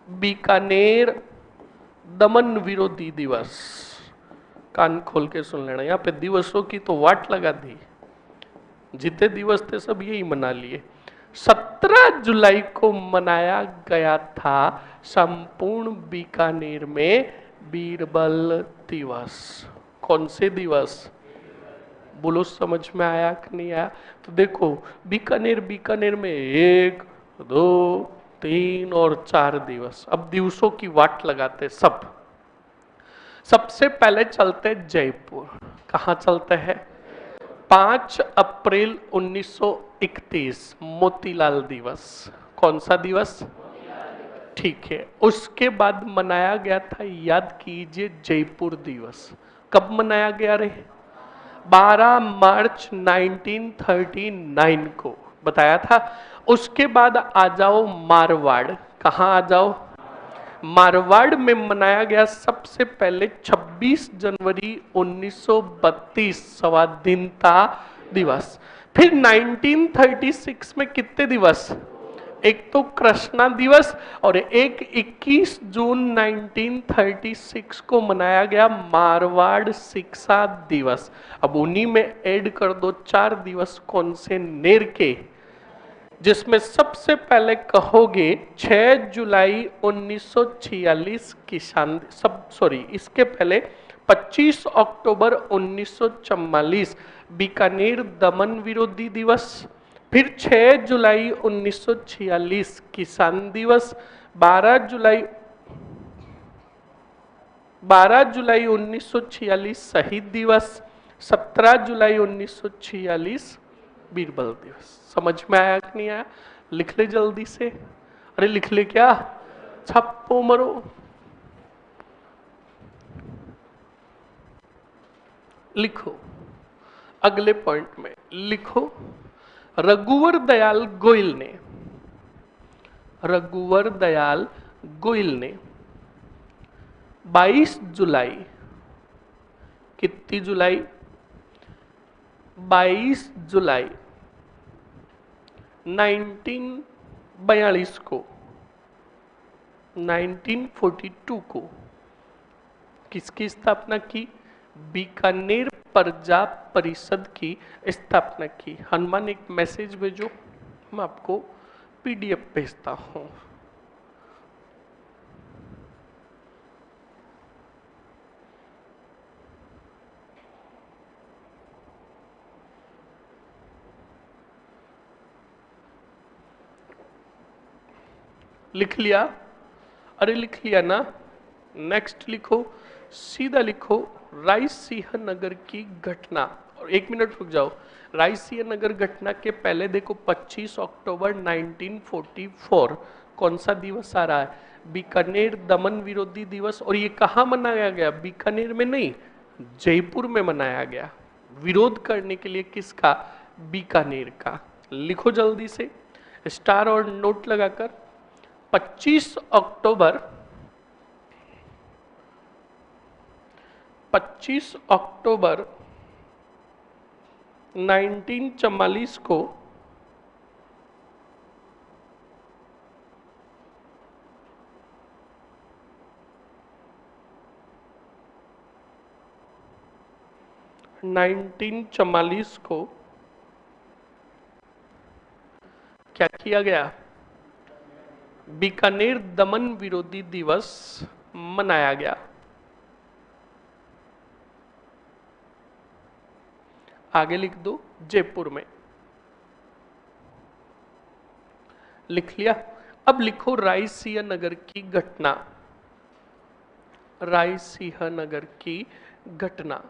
बीकानेर दमन विरोधी दिवस। कान खोल के सुन लेना, यहाँ पे दिवसों की तो वाट लगा दी, जितने दिवस थे सब यही मना लिए। 17 जुलाई को मनाया गया था संपूर्ण बीकानेर में बीरबल दिवस। कौन से दिवस? बोलो समझ में आया कि नहीं आया? तो देखो बीकानेर में 1, 2, 3 और 4 दिवस। अब दिवसों की वाट लगाते सब। सबसे पहले चलते जयपुर। कहाँ चलते हैं? 5 अप्रैल 1931 मोतीलाल दिवस। कौन सा दिवस? ठीक है। उसके बाद मनाया गया था, याद कीजिए, जयपुर दिवस। कब मनाया गया रे? 12 मार्च 1939 को बताया था। उसके बाद आ जाओ मारवाड़। कहाँ आ जाओ? मारवाड़ में मनाया गया सबसे पहले 26 जनवरी 1932 स्वाधीनता दिवस। फिर 1936 में कितने दिवस? एक तो कृष्णा दिवस और एक 21 जून 1936 को मनाया गया मारवाड़ शिक्षा दिवस। अब उन्हीं में ऐड कर दो 4 दिवस कौन से नेर के, जिसमें सबसे पहले कहोगे 6 जुलाई 1946 किसान सब सॉरी इसके पहले 25 अक्टूबर 1944 बीकानेर दमन विरोधी दिवस, फिर 6 जुलाई 1946 किसान दिवस, 12 जुलाई 1946 शहीद दिवस, 17 जुलाई 1946 बीरबल दिवस। समझ में आया कि नहीं आया? लिख ले जल्दी से। अरे लिख ले क्या, छप्पो मरो। लिखो अगले पॉइंट में, लिखो रघुवर दयाल गोयल ने 22 जुलाई, कितनी जुलाई, 22 जुलाई 1942 को 1942 को किसकी स्थापना की? बीकानेर प्रजा परिषद की स्थापना की। हनुमान एक मैसेज भेजो, मैं आपको पीडीएफ भेजता हूं। लिख लिया? अरे लिख लिया ना? नेक्स्ट लिखो, सीधा लिखो रायसिंह नगर की घटना। और 1 मिनट रुक जाओ, रायसिंह नगर घटना के पहले देखो 25 अक्टूबर 1944 कौन सा दिवस आ रहा है? बीकानेर दमन विरोधी दिवस। और ये कहाँ मनाया गया? बीकानेर में नहीं, जयपुर में मनाया गया। विरोध करने के लिए किसका? बीकानेर का। लिखो जल्दी से स्टार और नोट लगाकर। 25 अक्टूबर 1944 को क्या किया गया? बीकानेर दमन विरोधी दिवस मनाया गया। आगे लिख दो जयपुर में। लिख लिया? अब लिखो रायसिंह नगर की घटना। रायसिंह नगर की घटना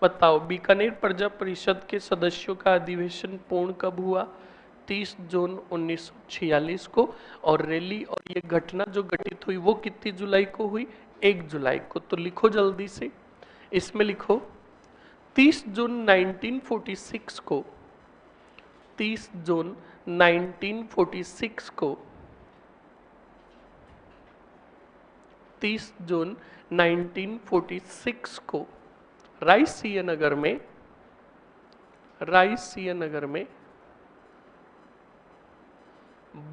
बताओ। बीकानेर प्रजा परिषद के सदस्यों का अधिवेशन पूर्ण कब हुआ? 30 जून 1946 को। और रैली और ये घटना जो घटित हुई वो कितनी जुलाई को हुई? 1 जुलाई को। तो लिखो जल्दी से, इसमें लिखो 30 जून 1946 को, 30 जून 1946 को, 30 जून 1946 को रायसिंह नगर में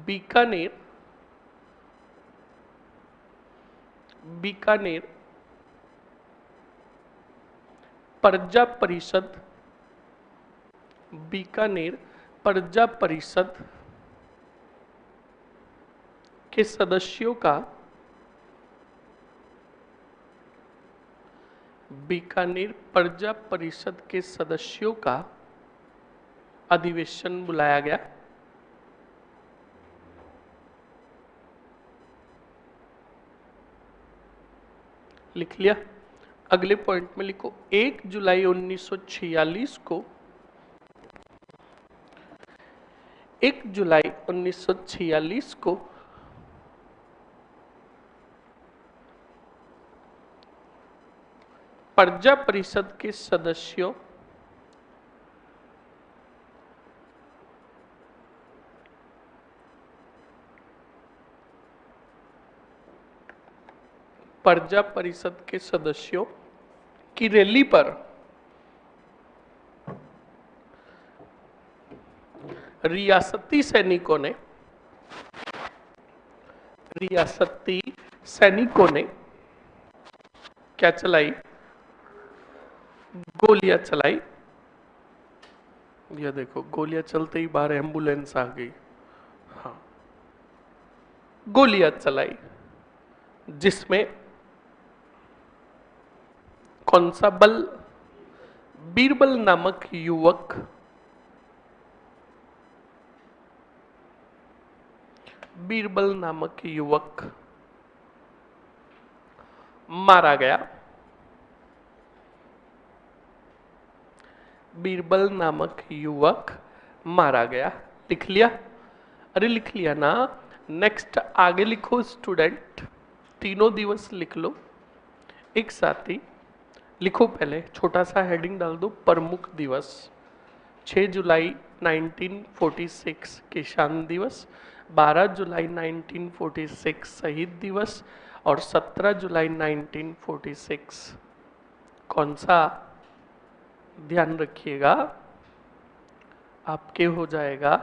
बीकानेर प्रजा परिषद के सदस्यों का बीकानेर प्रजा परिषद के सदस्यों का अधिवेशन बुलाया गया। लिख लिया? अगले पॉइंट में लिखो 1 जुलाई 1946 को, 1 जुलाई 1946 को प्रजा परिषद के सदस्यों प्रजा परिषद के सदस्यों की रैली पर रियासती सैनिकों ने रियासती सैनिकों ने क्या चलाई? गोलियां चलाई। ये देखो, गोलियां चलते ही बाहर एम्बुलेंस आ गई। हाँ, गोलियां चलाई, जिसमें कौन सा बल? बीरबल नामक युवक बीरबल नामक युवक मारा गया। बीरबल नामक युवक मारा गया। लिख लिया? अरे लिख लिया ना। नेक्स्ट आगे लिखो स्टूडेंट, तीनों दिवस लिख लो एक साथ ही। लिखो, पहले छोटा सा हेडिंग डाल दो, प्रमुख दिवस। 6 जुलाई 1946 किसान दिवस, 12 जुलाई 1946 शहीद दिवस और 17 जुलाई 1946 कौन सा? ध्यान रखिएगा, आपके हो जाएगा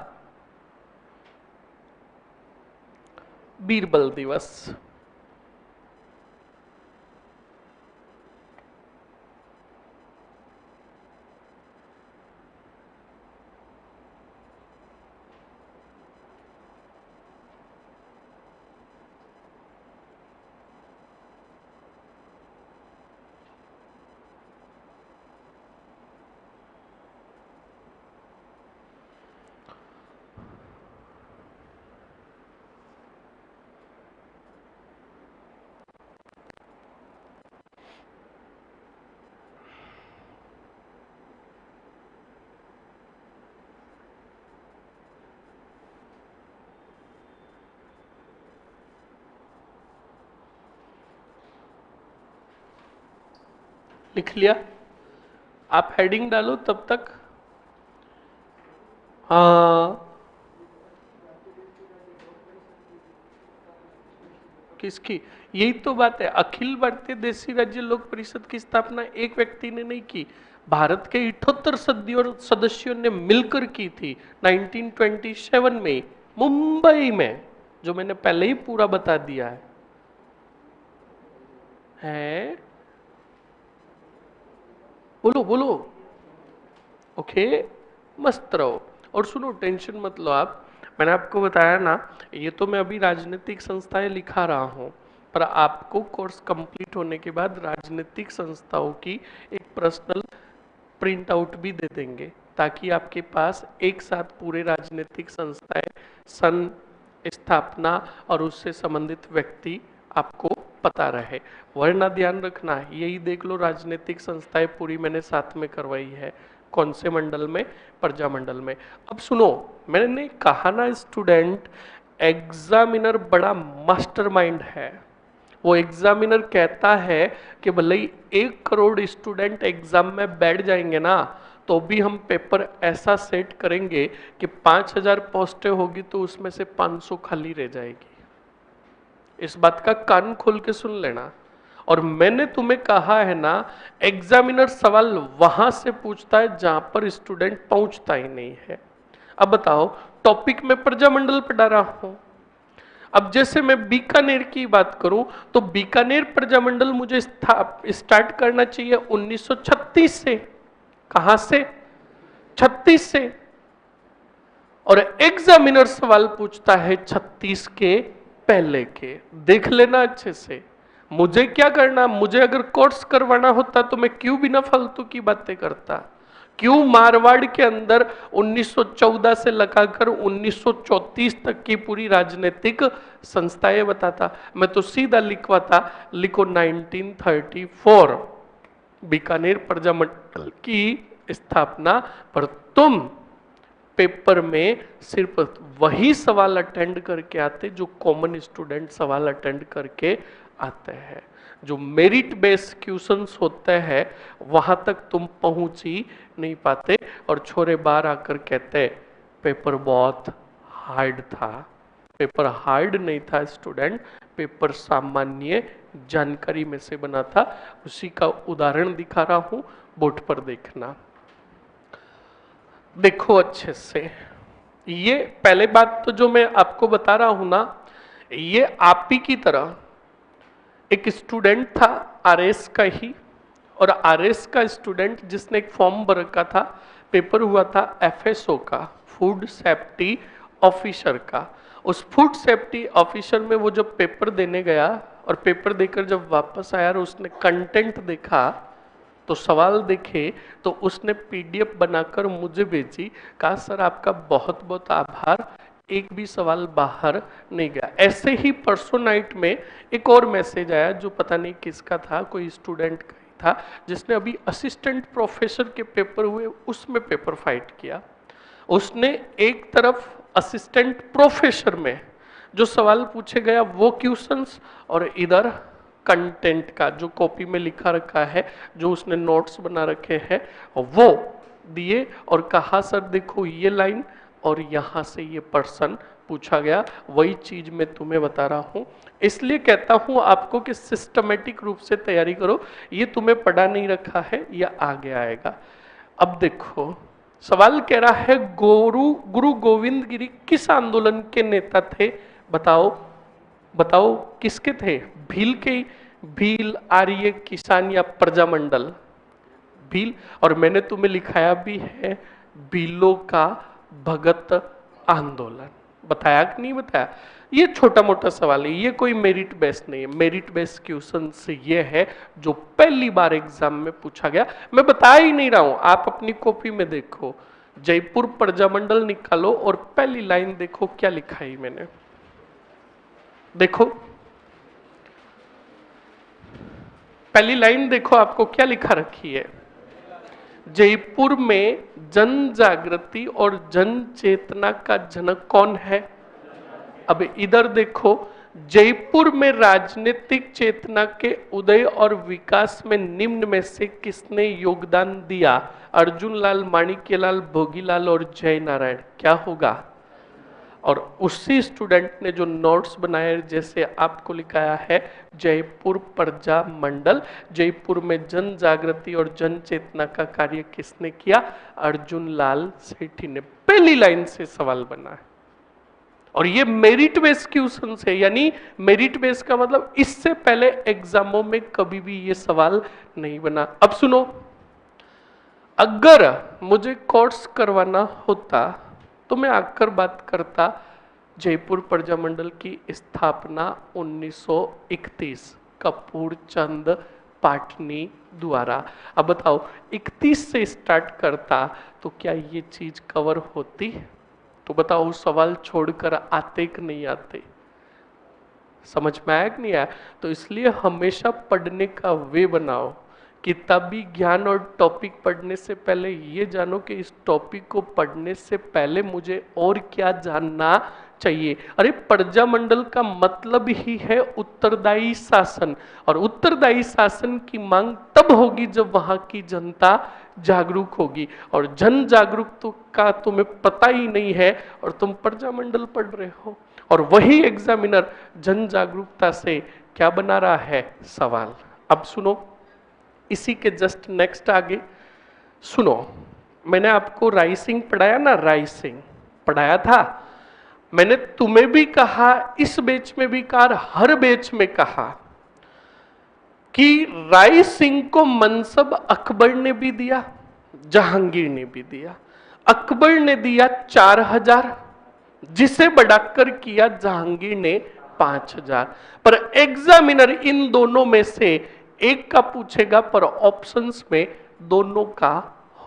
बीरबल दिवस। लिख लिया? आप हेडिंग डालो तब तक। हाँ, किसकी? यही तो बात है, अखिल भारतीय देशी राज्य लोक परिषद की स्थापना एक व्यक्ति ने नहीं की, भारत के 78 सदस्यों ने मिलकर की थी 1927 में मुंबई में, जो मैंने पहले ही पूरा बता दिया है? बोलो बोलो। ओके, मस्त रहो और सुनो, टेंशन मत लो आप। मैंने आपको बताया ना, ये तो मैं अभी राजनीतिक संस्थाएं लिखा रहा हूं, पर आपको कोर्स कंप्लीट होने के बाद राजनीतिक संस्थाओं की एक पर्सनल प्रिंट आउट भी दे देंगे, ताकि आपके पास एक साथ पूरे राजनीतिक संस्थाएं, सन स्थापना और उससे संबंधित व्यक्ति आपको पता रहे। वरना ध्यान रखना, यही देख लो, राजनीतिक संस्थाएं पूरी मैंने साथ में करवाई है। कौन से मंडल में? प्रजा मंडल में। अब सुनो, मैंने कहा ना स्टूडेंट, एग्जामिनर बड़ा मास्टरमाइंड है। वो एग्जामिनर कहता है कि भले ही 1 करोड़ स्टूडेंट एग्जाम में बैठ जाएंगे ना, तो भी हम पेपर ऐसा सेट करेंगे कि 5,000 पोस्टें होगी तो उसमें से 500 खाली रह जाएगी। इस बात का कान खोल के सुन लेना। और मैंने तुम्हें कहा है ना, एग्जामिनर सवाल वहां से पूछता है जहां पर स्टूडेंट पहुंचता ही नहीं है। अब बताओ, टॉपिक में प्रजामंडल पढ़ा रहा हूं। अब जैसे मैं बीकानेर की बात करूं, तो बीकानेर प्रजामंडल मुझे स्टार्ट करना चाहिए 1936 से। कहां से? 36 से। और एग्जामिनर सवाल पूछता है 36 के पहले के। देख लेना अच्छे से। मुझे क्या करना? मुझे अगर कोर्स करवाना होता तो मैं क्यों बिना फालतू की बातें करता? क्यों मारवाड़ के अंदर 1914 से लगाकर 1934 तक की पूरी राजनीतिक संस्थाएं बताता? मैं तो सीधा लिखवाता, लिखो 1934 बीकानेर प्रजामंडल की स्थापना। पर तुम पेपर में सिर्फ वही सवाल अटेंड करके आते जो कॉमन स्टूडेंट सवाल अटेंड करके आते हैं। जो मेरिट बेस्ड क्वेश्चंस होते हैं वहां तक तुम पहुंच ही नहीं पाते, और छोरे बाहर आकर कहते पेपर बहुत हार्ड था। पेपर हार्ड नहीं था स्टूडेंट, पेपर सामान्य जानकारी में से बना था। उसी का उदाहरण दिखा रहा हूं, बोर्ड पर देखना। देखो अच्छे से, ये पहले बात तो जो मैं आपको बता रहा हूं ना, ये आप ही की तरह एक स्टूडेंट था आरएस का ही, और आरएस का स्टूडेंट जिसने एक फॉर्म भर रखा था, पेपर हुआ था एफएसओ का, फूड सेफ्टी ऑफिसर का। उस फूड सेफ्टी ऑफिसर में वो जब पेपर देने गया और पेपर देकर जब वापस आया और उसने कंटेंट देखा तो सवाल देखे, तो उसने पीडीएफ बनाकर मुझे भेजी, कहा सर आपका बहुत बहुत आभार, एक भी सवाल बाहर नहीं गया। ऐसे ही परसों नाइट में एक और मैसेज आया जो पता नहीं किसका था, कोई स्टूडेंट का ही था, जिसने अभी असिस्टेंट प्रोफेसर के पेपर हुए उसमें पेपर फाइट किया। उसने एक तरफ असिस्टेंट प्रोफेसर में जो सवाल पूछे गया वो क्वेश्चंस, और इधर कंटेंट का जो कॉपी में लिखा रखा है, जो उसने नोट्स बना रखे हैं वो दिए, और कहा सर देखो ये लाइन और यहां से ये पर्सन पूछा गया, वही चीज मैं तुम्हें बता रहा हूं। इसलिए कहता हूं आपको कि सिस्टमेटिक रूप से तैयारी करो, ये तुम्हें पढ़ा नहीं रखा है, ये आगे आएगा। अब देखो सवाल कह रहा है गुरु गोविंद गिरी किस आंदोलन के नेता थे? बताओ बताओ किसके थे? भील के? भील, आर्य, किसान या प्रजामंडल? भील। और मैंने तुम्हें लिखाया भी है भीलों का भगत आंदोलन। बताया कि नहीं बताया? ये छोटा मोटा सवाल है, ये कोई मेरिट बेस्ड नहीं है। मेरिट बेस्ड क्वेश्चन से ये है जो पहली बार एग्जाम में पूछा गया। मैं बता ही नहीं रहा हूं, आप अपनी कॉपी में देखो, जयपुर प्रजामंडल निकालो और पहली लाइन देखो क्या लिखा है मैंने। देखो पहली लाइन देखो, आपको क्या लिखा रखी है। जयपुर में जन जागृति और जन चेतना का जनक कौन है? अब इधर देखो, जयपुर में राजनीतिक चेतना के उदय और विकास में निम्न में से किसने योगदान दिया? अर्जुन लाल, माणिक्यलाल, भोगीलाल और जय नारायण। क्या होगा? और उसी स्टूडेंट ने जो नोट्स बनाए, जैसे आपको लिखाया है जयपुर प्रजा मंडल, जयपुर में जन जागृति और जन चेतना का कार्य किसने किया? अर्जुन लाल सेठी ने। पहली लाइन से सवाल बना है, और ये मेरिट बेस्ड क्वेश्चन है, यानी मेरिट बेस्ड का मतलब इससे पहले एग्जामों में कभी भी ये सवाल नहीं बना। अब सुनो, अगर मुझे कोर्स करवाना होता तो मैं आकर बात करता जयपुर प्रजामंडल की स्थापना 1931 कपूर चंद पाटनी द्वारा। अब बताओ 31 से स्टार्ट करता तो क्या ये चीज कवर होती? तो बताओ सवाल छोड़कर आते कि नहीं आते? समझ में आया कि नहीं आया? तो इसलिए हमेशा पढ़ने का वे बनाओ, किताबी ज्ञान और टॉपिक पढ़ने से पहले ये जानो कि इस टॉपिक को पढ़ने से पहले मुझे और क्या जानना चाहिए। अरे प्रजामंडल का मतलब ही है उत्तरदायी शासन, और उत्तरदायी शासन की मांग तब होगी जब वहां की जनता जागरूक होगी, और जन जागरूक तो का तुम्हें पता ही नहीं है और तुम प्रजामंडल पढ़ रहे हो। और वही एग्जामिनर जन जागरूकता से क्या बना रहा है? सवाल। अब सुनो, इसी के जस्ट नेक्स्ट आगे सुनो, मैंने आपको राइसिंग पढ़ाया ना, राइसिंग पढ़ाया था। मैंने तुम्हें भी कहा, इस बैच में भी कहा, हर बैच में कहा कि राय सिंह को मनसब अकबर ने भी दिया, जहांगीर ने भी दिया। अकबर ने दिया 4000, जिसे बढ़ाकर किया जहांगीर ने 5000। पर एग्जामिनर इन दोनों में से एक का पूछेगा, पर ऑप्शंस में दोनों का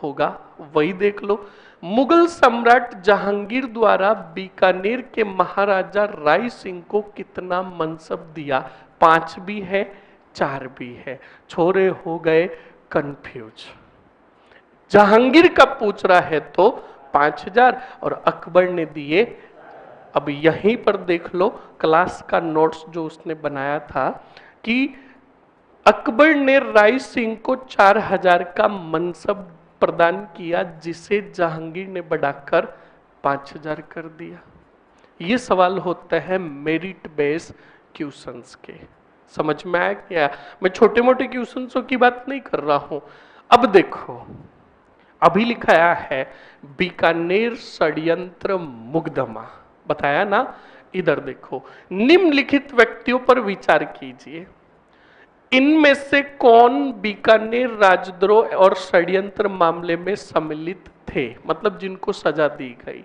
होगा। वही देख लो, मुगल सम्राट जहांगीर द्वारा बीकानेर के महाराजा राय सिंह को कितना मनसब दिया? 5 भी है, 4 भी है। छोरे हो गए कंफ्यूज। जहांगीर का पूछ रहा है तो 5000 और अकबर ने दिए। अब यहीं पर देख लो क्लास का नोट्स जो उसने बनाया था कि अकबर ने राय सिंह को 4000 का मनसब प्रदान किया, जिसे जहांगीर ने बढ़ाकर 5000 कर दिया। ये सवाल होता है मेरिट बेस्ड क्वेश्चंस के। समझ में आया क्या? मैं छोटे मोटे क्वेश्चंसों की बात नहीं कर रहा हूं। अब देखो, अभी लिखाया है बीकानेर षड्यंत्र मुकदमा, बताया ना। इधर देखो, निम्नलिखित व्यक्तियों पर विचार कीजिए, इनमें से कौन बीकानेर राजद्रोह और षड्यंत्र मामले में सम्मिलित थे, मतलब जिनको सजा दी गई।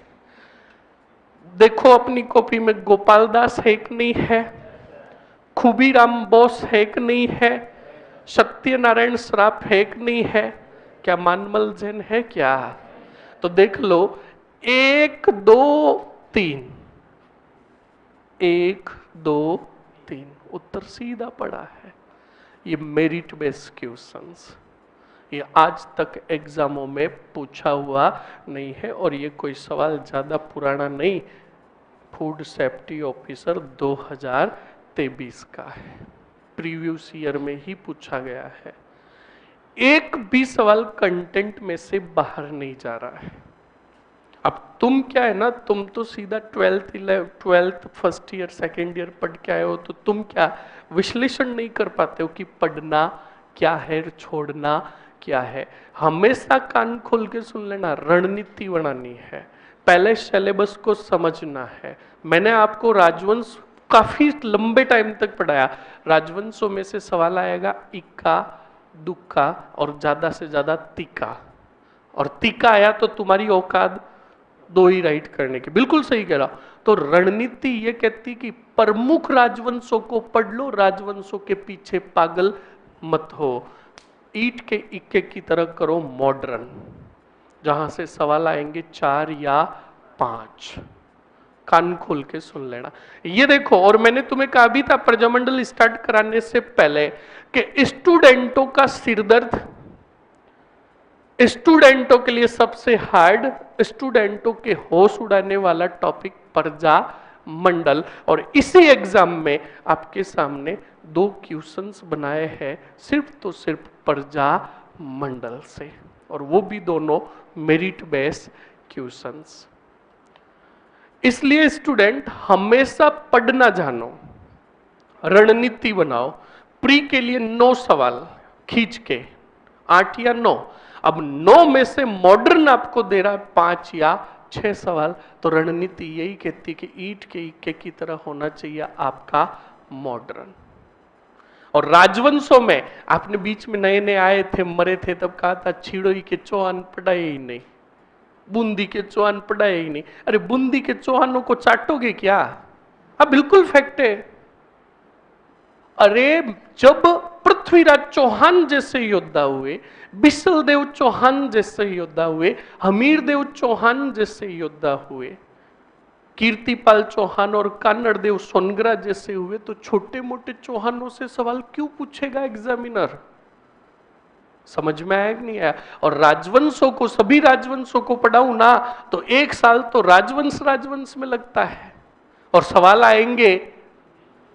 देखो अपनी कॉपी में गोपाल दास है कि नहीं है, खुबीराम बोस है कि नहीं है, सत्यनारायण श्राफ है कि नहीं है, क्या मानमल जैन है क्या? तो देख लो, 1 2 3, 1 2 3, उत्तर सीधा पड़ा है। ये मेरिट बेस्ड क्वेश्चंस, ये आज तक एग्जामों में पूछा हुआ नहीं है, और ये कोई सवाल ज्यादा पुराना नहीं, फूड सेफ्टी ऑफिसर 2023 का है, प्रीवियस ईयर में ही पूछा गया है। एक भी सवाल कंटेंट में से बाहर नहीं जा रहा है। अब तुम क्या है ना, तुम तो सीधा 12th first year second year पढ़ के आए हो, तो तुम क्या विश्लेषण नहीं कर पाते हो कि पढ़ना क्या है, छोड़ना क्या है। हमेशा कान खोल के सुन लेना, रणनीति बनानी है, पहले सिलेबस को समझना है। मैंने आपको राजवंश काफी लंबे टाइम तक पढ़ाया, राजवंशों में से सवाल आएगा इक्का दुक्का और ज्यादा से ज्यादा तिक्का, और तिक्का आया तो तुम्हारी औकात 2 ही राइट करने की, बिल्कुल सही कह रहा। तो रणनीति ये कहती कि प्रमुख राजवंशों को पढ़ लो, राजवंशों के पीछे पागल मत हो, ईट के इक्के की तरह करो मॉडर्न, जहां से सवाल आएंगे 4 या 5, कान खोल के सुन लेना। ये देखो, और मैंने तुम्हें कहा भी था प्रजामंडल स्टार्ट कराने से पहले कि स्टूडेंटों का सिरदर्द, स्टूडेंटों के लिए सबसे हार्ड, स्टूडेंटों के होश उड़ाने वाला टॉपिक प्रजा मंडल, और इसी एग्जाम में आपके सामने 2 क्वेश्चंस बनाए हैं सिर्फ तो सिर्फ प्रजा मंडल से, और वो भी दोनों मेरिट बेस्ड क्वेश्चंस। इसलिए स्टूडेंट हमेशा पढ़ना जानो, रणनीति बनाओ। प्री के लिए 9 सवाल खींच के, 8 या 9, अब 9 में से मॉडर्न आपको दे रहा है 5 या 6 सवाल, तो रणनीति यही कहती कि ईट के इक्के की तरह होना चाहिए आपका मॉडर्न। और राजवंशों में आपने बीच में नए नए आए थे, मरे थे, तब कहा था छिड़ोई के चौहान पढ़ाए ही नहीं, बूंदी के चौहान पढ़ाए ही नहीं। अरे बूंदी के चौहानों को चाटोगे क्या? हाँ बिल्कुल फैक्ट है। अरे जब पृथ्वीराज चौहान जैसे योद्धा हुए, बिसलदेव चौहान जैसे योद्धा हुए, हमीरदेव चौहान जैसे योद्धा हुए, कीर्तिपाल चौहान और कान्नड़देव सोनगरा जैसे हुए, तो छोटे मोटे चौहानों से सवाल क्यों पूछेगा एग्जामिनर? समझ में आया कि नहीं आया? और राजवंशों को, सभी राजवंशों को पढ़ाऊं ना तो 1 साल तो राजवंश में लगता है, और सवाल आएंगे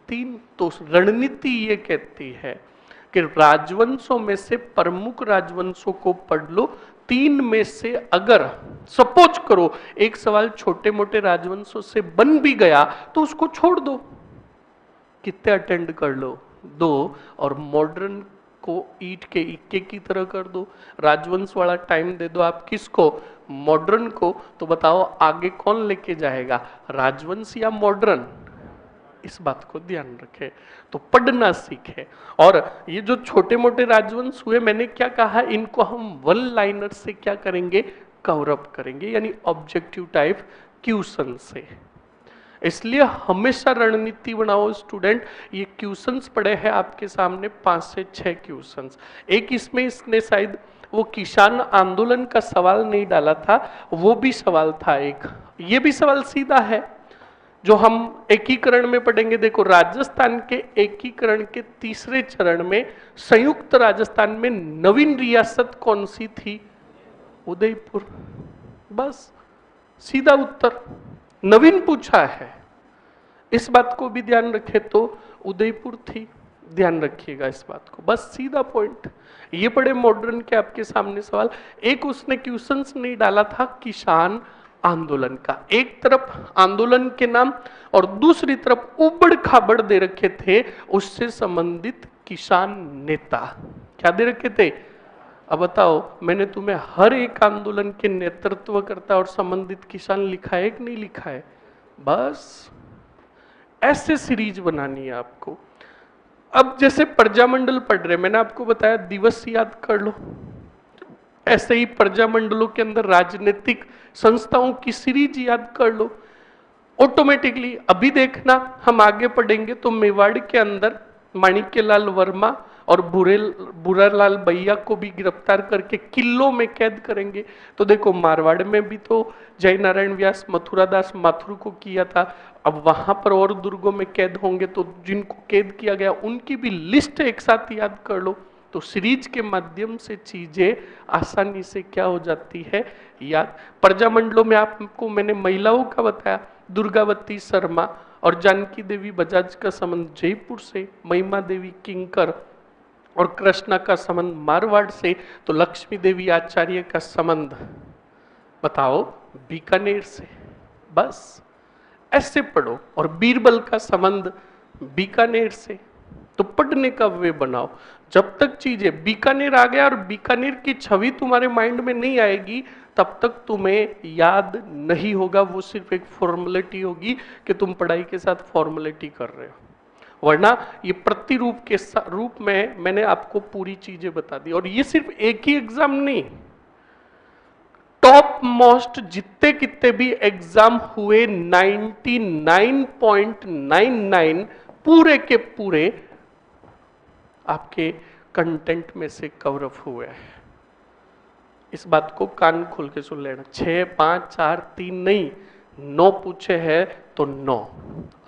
3। तो रणनीति ये कहती है कि राजवंशों में से प्रमुख राजवंशों को पढ़ लो, 3 में से अगर सपोज करो एक सवाल छोटे मोटे राजवंशों से बन भी गया तो उसको छोड़ दो, कितने अटेंड कर लो 2, और मॉडर्न को ईट के इक्के की तरह कर दो। राजवंश वाला टाइम दे दो आप किसको? मॉडर्न को। तो बताओ आगे कौन लेके जाएगा, राजवंश या मॉडर्न? इस बात को ध्यान रखें, तो पढ़ना सीखे। और ये जो छोटे मोटे राजवंश हुए, मैंने क्या कहा, इनको हम 1 लाइनर से क्या करेंगे, कवर अप करेंगे, यानी ऑब्जेक्टिव टाइप क्वेश्चन से। इसलिए हमेशा रणनीति बनाओ स्टूडेंट। ये क्वेश्चंस पड़े हैं आपके सामने 5 से 6 क्वेश्चंस। एक इसमें इसने शायद वो किसान आंदोलन का सवाल नहीं डाला था, वो भी सवाल था एक। ये भी सवाल सीधा है जो हम एकीकरण में पढ़ेंगे। देखो, राजस्थान के एकीकरण के 3रे चरण में संयुक्त राजस्थान में नवीन रियासत कौन सी थी? उदयपुर। बस सीधा उत्तर, नवीन पूछा है, इस बात को भी ध्यान रखे तो उदयपुर थी, ध्यान रखिएगा इस बात को, बस सीधा पॉइंट। ये पड़े मॉडर्न के आपके सामने सवाल। एक उसने क्वेश्चंस नहीं डाला था किसान आंदोलन का, एक तरफ आंदोलन के नाम और दूसरी तरफ उबड़ खाबड़ दे रखे थे उससे संबंधित किसान नेता। क्या दे रखे थे? अब बताओ, मैंने तुम्हें हर एक आंदोलन के नेतृत्वकर्ता और संबंधित किसान लिखा है कि नहीं लिखा है? बस ऐसे सीरीज बनानी है आपको। अब जैसे प्रजामंडल पढ़ रहे, मैंने आपको बताया दिवस याद कर लो, ऐसे ही प्रजामंडलों के अंदर राजनीतिक संस्थाओं की सीरीज याद कर लो। ऑटोमेटिकली अभी देखना, हम आगे पढ़ेंगे तो मेवाड़ के अंदर माणिक्यलाल वर्मा और बुरालाल भैया को भी गिरफ्तार करके किलों में कैद करेंगे। तो देखो, मारवाड़ में भी तो जय नारायण व्यास मथुरादास माथुर को किया था, अब वहां पर और दुर्गों में कैद होंगे, तो जिनको कैद किया गया उनकी भी लिस्ट एक साथ याद कर लो। तो सीरीज के माध्यम से चीजें आसानी से क्या हो जाती है, याद। प्रजामंडलों में आपको मैंने महिलाओं का बताया, दुर्गावती शर्मा और जानकी देवी बजाज का संबंध जयपुर से, महिमा देवी किंकर और कृष्णा का संबंध मारवाड़ से, तो लक्ष्मी देवी आचार्य का संबंध बताओ बीकानेर से। बस ऐसे पढ़ो। और बीरबल का संबंध बीकानेर से। तो पढ़ने का वे बनाओ। जब तक चीजें बीकानेर आ गया और बीकानेर की छवि तुम्हारे माइंड में नहीं आएगी, तब तक तुम्हें याद नहीं होगा। वो सिर्फ एक फॉर्मेलिटी होगी कि तुम पढ़ाई के साथ फॉर्मेलिटी कर रहे हो, वरना ये प्रतिरूप के रूप में मैंने आपको पूरी चीजें बता दी। और ये सिर्फ एक ही एग्जाम नहीं, टॉप मोस्ट जितने कितने भी एग्जाम हुए 99.99 पूरे के पूरे आपके कंटेंट में से कवर अप हुए हैं। इस बात को कान खोल के सुन लेना। 6, 5, 4, 3 नहीं, 9 पूछे हैं तो 9,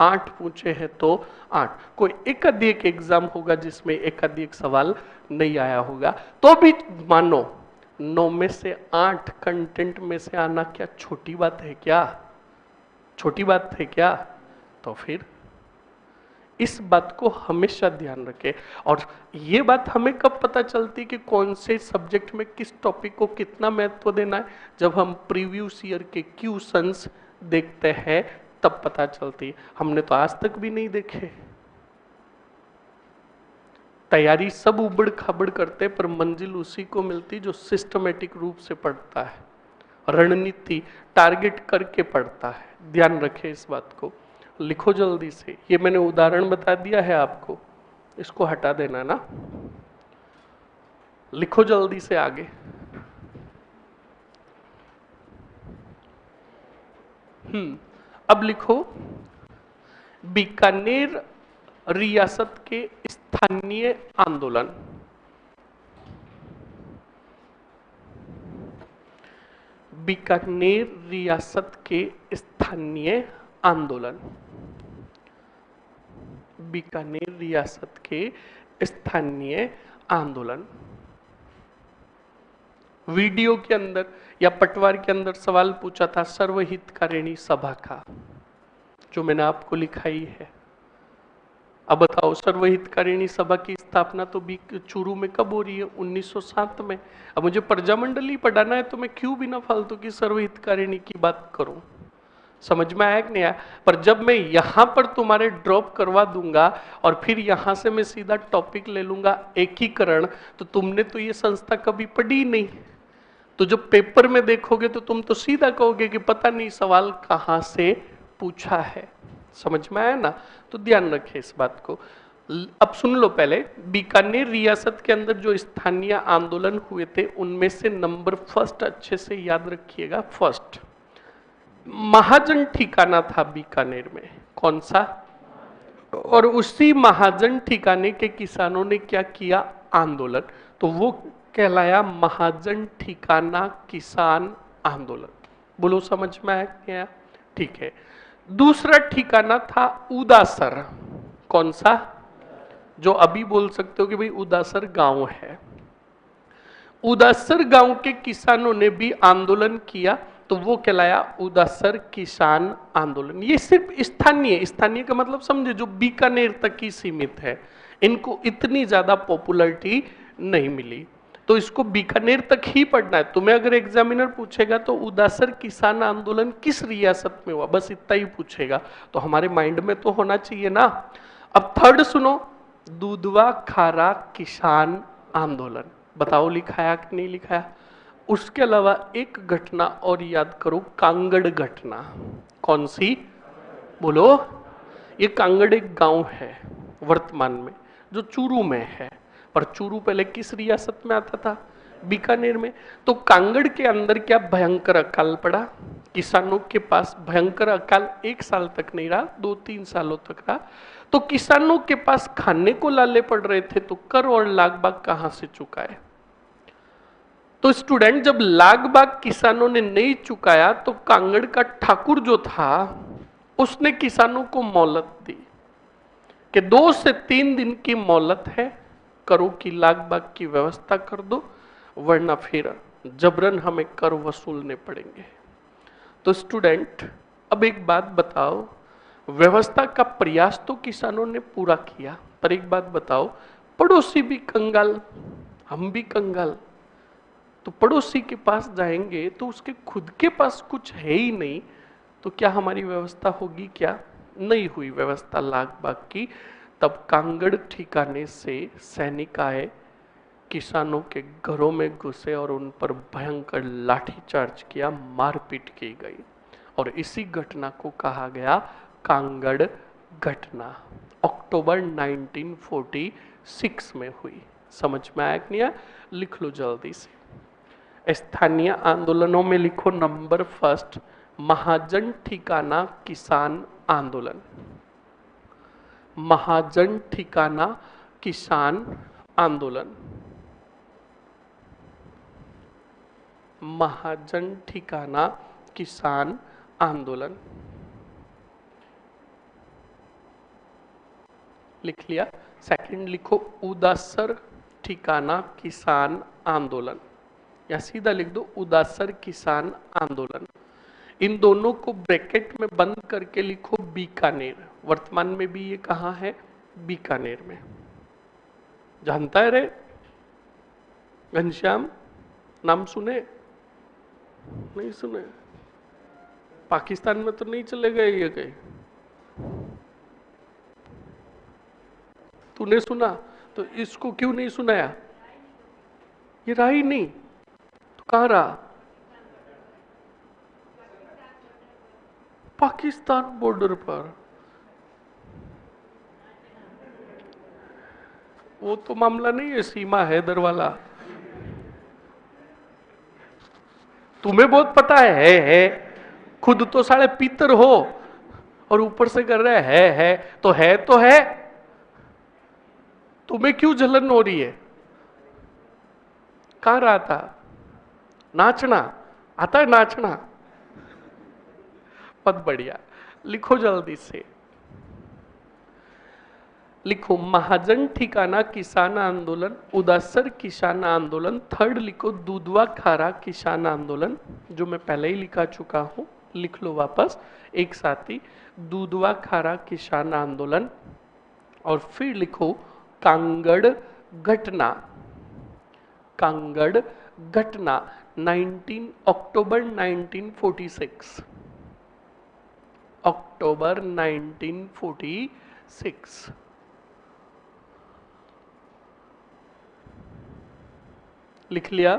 8 पूछे हैं तो 8। कोई एकाधिक एग्जाम होगा जिसमें एकाधिक सवाल नहीं आया होगा, तो भी मानो 9 में से 8 कंटेंट में से आना क्या छोटी बात है क्या? छोटी बात है क्या? तो फिर इस बात को हमेशा ध्यान रखें। और ये बात हमें कब पता चलती कि कौन से सब्जेक्ट में किस टॉपिक को कितना महत्व देना है? जब हम प्रीवियस ईयर के क्वेश्चंस देखते हैं तब पता चलती है। हमने तो आज तक भी नहीं देखे। तैयारी सब उबड़ खाबड़ करते, पर मंजिल उसी को मिलती जो सिस्टमेटिक रूप से पढ़ता है, रणनीति टारगेट करके पढ़ता है। ध्यान रखें इस बात को। लिखो जल्दी से। ये मैंने उदाहरण बता दिया है आपको, इसको हटा देना ना। लिखो जल्दी से आगे। अब लिखो, बीकानेर रियासत के स्थानीय आंदोलन। बीकानेर रियासत के स्थानीय आंदोलन। बीकानेर रियासत के स्थानीय आंदोलन। वीडियो के अंदर या पटवार के अंदर सवाल पूछा था सर्वहितकारिणी सभा का, जो मैंने आपको लिखाई है। अब बताओ, सर्वहितकारिणी सभा की स्थापना तो चूरू में कब हो रही है? 1907 में। अब मुझे प्रजामंडल ही पढ़ाना है तो मैं क्यों बिना फालतू की सर्वहितकारिणी की बात करूं? समझ में आया कि नहीं आया? पर जब मैं यहां पर तुम्हारे ड्रॉप करवा दूंगा और फिर यहां से मैं सीधा टॉपिक ले लूंगा एकीकरण, तो तुमने तो ये संस्था कभी पढ़ी नहीं। तो जब पेपर में देखोगे तो तुम तो सीधा कहोगे कि पता नहीं सवाल कहां से पूछा है। समझ में आया ना? तो ध्यान रखें इस बात को। अब सुन लो पहले, बीकानेर रियासत के अंदर जो स्थानीय आंदोलन हुए थे उनमें से नंबर फर्स्ट अच्छे से याद रखिएगा। फर्स्ट महाजन ठिकाना था बीकानेर में। कौन सा? और उसी महाजन ठिकाने के किसानों ने क्या किया? आंदोलन। तो वो कहलाया महाजन ठिकाना किसान आंदोलन। बोलो समझ में आया क्या? ठीक है। दूसरा ठिकाना था उदासर। कौन सा? जो अभी बोल सकते हो कि भाई उदासर गांव है। उदासर गांव के किसानों ने भी आंदोलन किया, तो वो कहलाया उदासर किसान आंदोलन। ये सिर्फ स्थानीय का मतलब समझे, जो बीकानेर तक ही सीमित है। इनको इतनी ज्यादा पॉपुलैरिटी नहीं मिली, तो इसको बीकानेर तक ही पढ़ना है। तुम्हें अगर एग्जामिनर पूछेगा तो उदासर किसान आंदोलन किस रियासत में हुआ, बस इतना ही पूछेगा, तो हमारे माइंड में तो होना चाहिए ना। अब थर्ड सुनो, दूधवा खारा किसान आंदोलन। बताओ लिखाया कि नहीं लिखाया। उसके अलावा एक घटना और याद करो, कांगड़ घटना। कौन सी? बोलो। ये कांगड़ एक गांव है वर्तमान में, जो चूरू में है, पर चूरू पहले किस रियासत में आता था? बीकानेर में। तो कांगड़ के अंदर क्या भयंकर अकाल पड़ा, किसानों के पास भयंकर अकाल 1 साल तक नहीं रहा, 2-3 सालों तक रहा। तो किसानों के पास खाने को लाले पड़ रहे थे, तो कर और लागबाग कहां से चुकाए? तो स्टूडेंट, जब लागबाग किसानों ने नहीं चुकाया तो कांगड़ का ठाकुर जो था उसने किसानों को मोहलत दी कि 2 से 3 दिन की मोहलत है, करो की लागबाग की व्यवस्था कर दो, वरना फिर जबरन हमें कर वसूलने पड़ेंगे। तो स्टूडेंट, अब एक बात बताओ, व्यवस्था का प्रयास तो किसानों ने पूरा किया, पर एक बात बताओ, पड़ोसी भी कंगाल, हम भी कंगाल। तो पड़ोसी के पास जाएंगे तो उसके खुद के पास कुछ है ही नहीं, तो क्या हमारी व्यवस्था होगी? क्या नहीं हुई व्यवस्था लागबाग की। तब कांगड़ ठिकाने से सैनिक आए, किसानों के घरों में घुसे और उन पर भयंकर लाठीचार्ज किया, मारपीट की गई, और इसी घटना को कहा गया कांगड़ घटना। अक्टूबर 1946 में हुई। समझ में आया कि नहीं आया? लिख लो जल्दी से। स्थानीय आंदोलनों में लिखो, नंबर फर्स्ट महाजन ठिकाना किसान आंदोलन। महाजन ठिकाना किसान आंदोलन। महाजन ठिकाना किसान आंदोलन। लिख लिया। सेकंड लिखो, उदासर ठिकाना किसान आंदोलन, या सीधा लिख दो उदासर किसान आंदोलन। इन दोनों को ब्रैकेट में बंद करके लिखो बीकानेर। वर्तमान में भी ये कहां है? बीकानेर में। जानता है रे घनश्याम? नाम सुने? नहीं सुने? पाकिस्तान में तो नहीं चले गए ये कहीं? तूने सुना तो इसको क्यों नहीं सुनाया? ये रहा ही नहीं तो कहां रहा? पाकिस्तान बॉर्डर पर। वो तो मामला नहीं है, सीमा हैदर वाला। तुम्हें बहुत पता है। खुद तो साले पीतर हो और ऊपर से कर रहे है तो है तो है। तुम्हें क्यों जलन हो रही है? कहां रहा था? नाचना आता है? नाचना बहुत बढ़िया। लिखो जल्दी से, लिखो महाजन ठिकाना किसान आंदोलन, उदासर किसान आंदोलन। थर्ड लिखो दूधवा खारा किसान आंदोलन, जो मैं पहले ही लिखा चुका हूं, लिख लो वापस एक साथ ही, दूधवा खारा किसान आंदोलन। और फिर लिखो कांगड़ घटना। कांगड़ घटना 19 अक्टूबर 1946। अक्टूबर 1946। लिख लिया?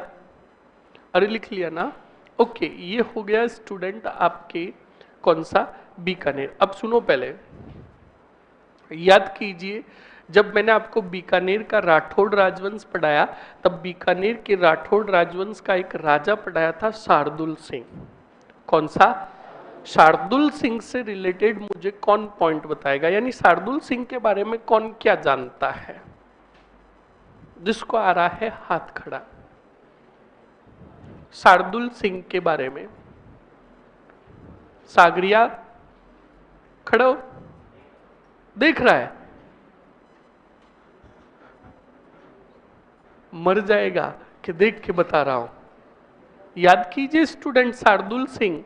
अरे लिख लिया ना? ओके, ये हो गया स्टूडेंट आपके कौन सा? बीकानेर। अब सुनो, पहले याद कीजिए, जब मैंने आपको बीकानेर का राठौड़ राजवंश पढ़ाया, तब बीकानेर के राठौड़ राजवंश का एक राजा पढ़ाया था, शार्दुल सिंह। कौन सा? शार्दुल सिंह से रिलेटेड मुझे कौन पॉइंट बताएगा, यानी शार्दुल सिंह के बारे में कौन क्या जानता है? जिसको आ रहा है हाथ खड़ा। शार्दुल सिंह के बारे में सागरिया खड़ो, देख रहा है? मर जाएगा कि देख के बता रहा हूं। याद कीजिए स्टूडेंट, शार्दुल सिंह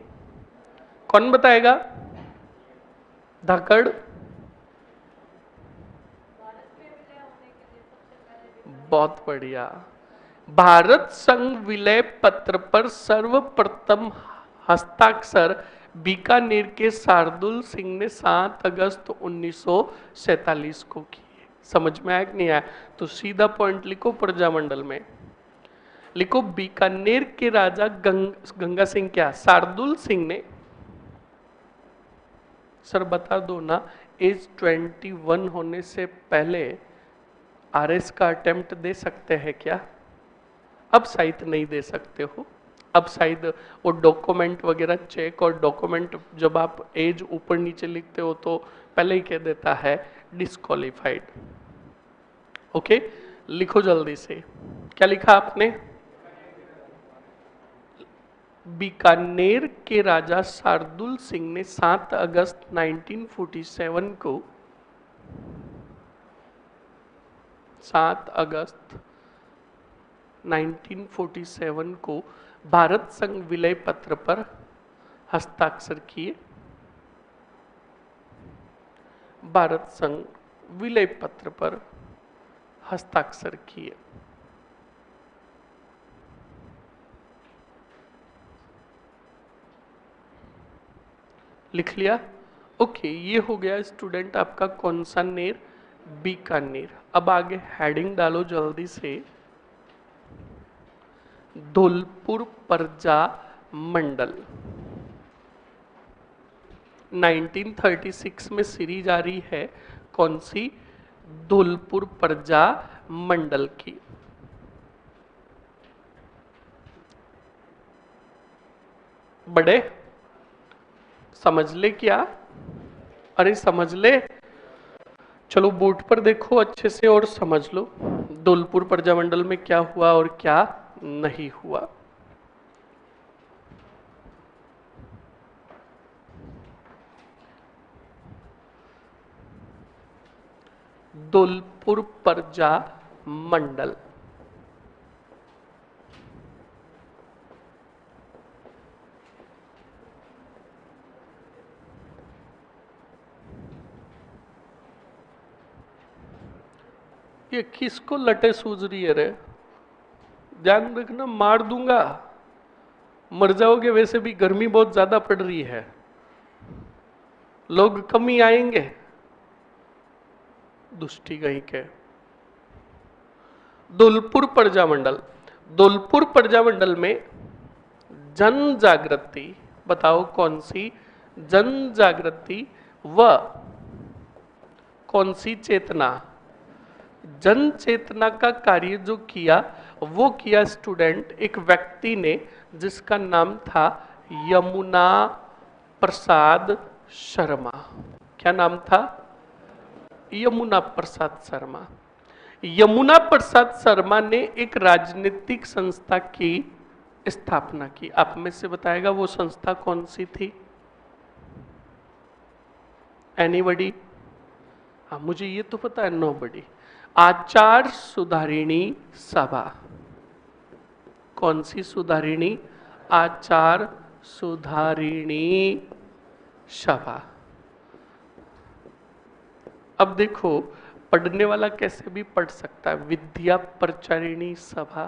कौन बताएगा? धाकड़। बहुत बढ़िया। भारत संघ विलय पत्र पर सर्वप्रथम हस्ताक्षर बीकानेर के शार्दुल सिंह ने 7 अगस्त 1947 को किए। समझ में आया कि नहीं आया? तो सीधा पॉइंट लिखो प्रजामंडल में। लिखो बीकानेर के राजा गंगा सिंह क्या शार्दुल सिंह ने, सर बता दो ना, एज 21 होने से पहले आरएस का अटेम्प्ट दे सकते हैं क्या? अब शायद नहीं दे सकते हो, अब शायद वो डॉक्यूमेंट वगैरह चेक, और डॉक्यूमेंट जब आप एज ऊपर नीचे लिखते हो तो पहले ही कह देता है डिस्क्वालिफाइड। ओके, लिखो जल्दी से, क्या लिखा आपने? बीकानेर के राजा शार्दुल सिंह ने 7 अगस्त 1947 को 7 अगस्त 1947 को भारत संघ विलय पत्र पर हस्ताक्षर किए। भारत संघ विलय पत्र पर हस्ताक्षर किए। लिख लिया? ओके, ये हो गया स्टूडेंट आपका कौन सा नेर? बीकानेर। अब आगे हेडिंग डालो जल्दी से, धौलपुर प्रजा मंडल। 1936 में सीरीज आ रही है, कौन सी? धौलपुर प्रजा मंडल की। बड़े समझ ले क्या? अरे समझ ले, चलो बोर्ड पर देखो अच्छे से और समझ लो धौलपुर प्रजामंडल में क्या हुआ और क्या नहीं हुआ। धौलपुर प्रजा मंडल ये किसको लटे सूझ रही है रे? ध्यान रखना, मार दूंगा, मर जाओगे। वैसे भी गर्मी बहुत ज्यादा पड़ रही है, लोग कम ही आएंगे। दुष्टी कहीं के। धौलपुर प्रजामंडल, धौलपुर प्रजामंडल में जन जागृति, बताओ कौन सी? जन जागृति व कौन सी चेतना? जन चेतना का कार्य जो किया वो किया स्टूडेंट एक व्यक्ति ने जिसका नाम था यमुना प्रसाद शर्मा। क्या नाम था? यमुना प्रसाद शर्मा। यमुना प्रसाद शर्मा ने एक राजनीतिक संस्था की स्थापना की। आप में से बताएगा वो संस्था कौन सी थी? एनीबडी? हाँ, मुझे ये तो पता है, नोबडी। आचार सुधारिणी सभा। कौन सी सुधारिणी? आचार सुधारिणी सभा। अब देखो, पढ़ने वाला कैसे भी पढ़ सकता है। विद्या प्रचारिणी सभा,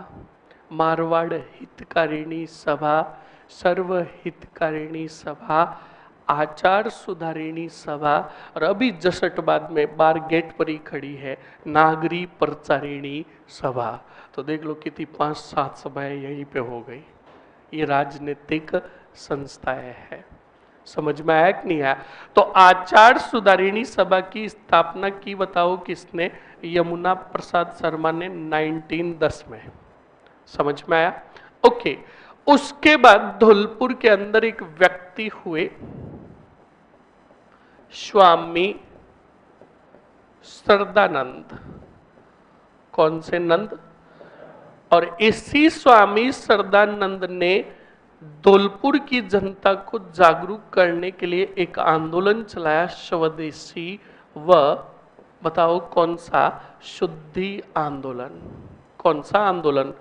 मारवाड़ हितकारिणी सभा, सर्व हितकारिणी सभा, आचार सुधारिणी सभा, और अभी जसट बाद में बार गेट पर ही खड़ी है नागरी प्रचारिणी सभा। तो देख लो कितनी 5-7 सभाएं यहीं पे हो गई। ये राजनीतिक संस्थाएं हैं। समझ में आया कि नहीं आया? तो आचार सुधारिणी सभा की स्थापना की, बताओ किसने? यमुना प्रसाद शर्मा ने 1910 में। समझ में आया? ओके। उसके बाद धौलपुर के अंदर एक व्यक्ति हुए स्वामी श्रद्धानंद। कौन से नंद? और इसी स्वामी श्रद्धानंद ने धौलपुर की जनता को जागरूक करने के लिए एक आंदोलन चलाया, स्वदेशी व बताओ कौन सा? शुद्धि आंदोलन। कौन सा आंदोलन?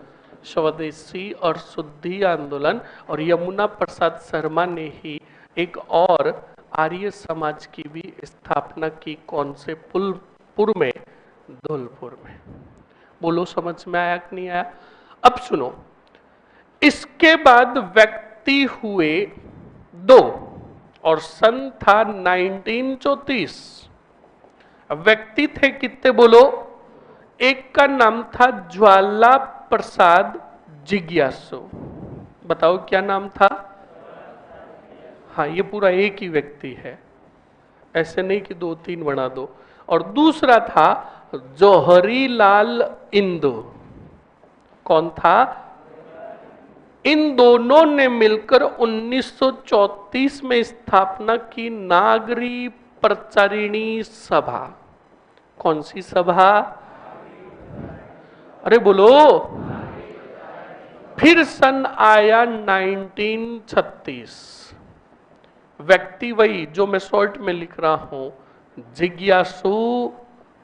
स्वदेशी और शुद्धि आंदोलन। और यमुना प्रसाद शर्मा ने ही एक और आर्य समाज की भी स्थापना की। कौन से? पुर में, धौलपुर में। बोलो समझ में आया कि नहीं आया? अब सुनो, इसके बाद व्यक्ति हुए 2 और सन था 1934। व्यक्ति थे कितने बोलो? एक का नाम था ज्वाला प्रसाद जिज्ञासु। बताओ क्या नाम था? हाँ, ये पूरा एक ही व्यक्ति है, ऐसे नहीं कि दो तीन बना दो। और दूसरा था जौहरी लाल इंदु। कौन था? इन दोनों ने मिलकर 1934 में स्थापना की नागरी प्रचारिणी सभा। कौन सी सभा? अरे बोलो। फिर सन आया 1936। व्यक्ति वही जो मैं शॉर्ट में लिख रहा हूं, जिज्ञासु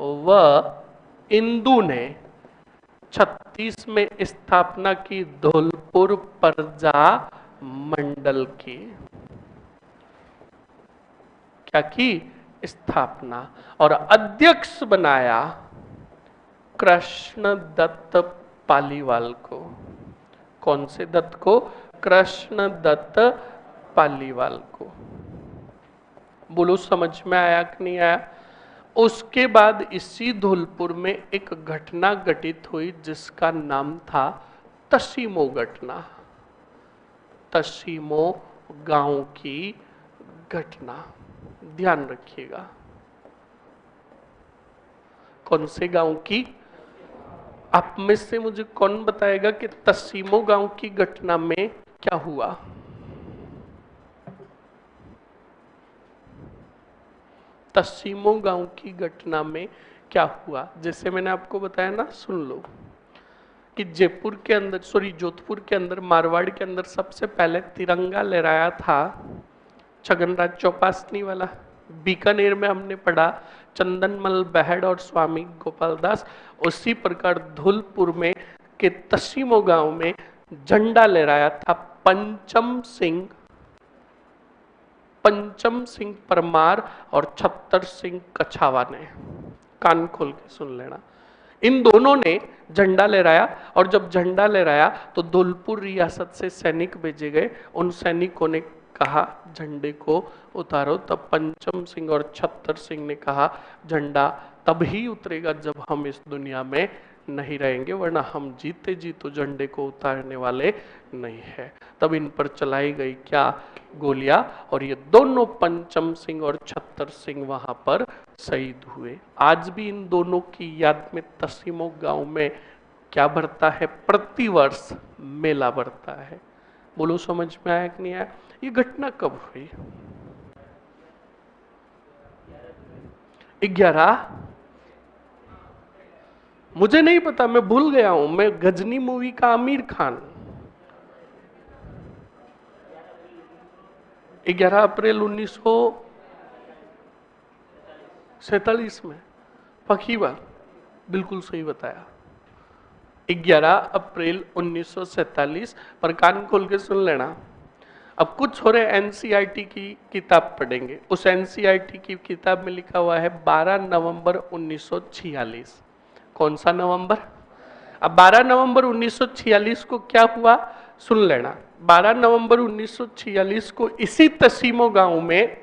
व इंदु ने 36 में स्थापना की धौलपुर प्रजा मंडल की। क्या की? स्थापना। और अध्यक्ष बनाया कृष्ण दत्त पालीवाल को। कौन से दत्त को? कृष्ण दत्त पालीवाल को। बोलो समझ में आया कि नहीं आया? उसके बाद इसी धौलपुर में एक घटना घटित हुई जिसका नाम था तसीमो घटना। तसीमो गांव की घटना, ध्यान रखिएगा। कौन से गांव की? आप में से मुझे कौन बताएगा कि तसीमो गांव की घटना में क्या हुआ? तसीमो गांव की घटना में क्या हुआ? जैसे मैंने आपको बताया ना, सुन लो कि जयपुर के अंदर, सॉरी जोधपुर के अंदर, मारवाड़ के अंदर सबसे पहले तिरंगा लहराया था छगनराज चौपासनी वाला। बीकानेर में हमने पढ़ा चंदनमल बहड़ और स्वामी गोपाल दास। उसी प्रकार धौलपुर में के तसीमो गांव में झंडा लहराया था पंचम सिंह परमार और छत्तर सिंह कछावा ने। कान खोल के सुन लेना। इन दोनों ने झंडा लहराया, और जब झंडा लहराया तो धौलपुर रियासत से सैनिक भेजे गए। उन सैनिकों ने कहा झंडे को उतारो, तब पंचम सिंह और छत्तर सिंह ने कहा झंडा तब ही उतरेगा जब हम इस दुनिया में नहीं रहेंगे, वरना हम जीते जी तो झंडे को उतारने वाले नहीं है। तब इन पर चलाई गई क्या? गोलियां, और ये दोनों पंचम सिंह और छत्तर सिंह वहां पर शहीद हुए। आज भी इन दोनों की याद में तसीमो गांव में क्या बढ़ता है? प्रतिवर्ष मेला बढ़ता है। बोलो समझ में आया कि नहीं आया? ये घटना कब हुई? 11, मुझे नहीं पता, मैं भूल गया हूं। मैं गजनी मूवी का आमिर खान 11 अप्रैल 1947 में। पक्की बात, बिल्कुल सही बताया। 11 अप्रैल 1947 पर। कान खोल के सुन लेना। अब कुछ हो रहे एनसीईआरटी की किताब पढ़ेंगे। उस एनसीईआरटी की किताब में लिखा हुआ है 12 नवंबर 1946। कौन सा नवंबर? अब 12 नवंबर 1946 को क्या हुआ सुन लेना। 12 नवंबर 1946 को इसी तसीमो गांव में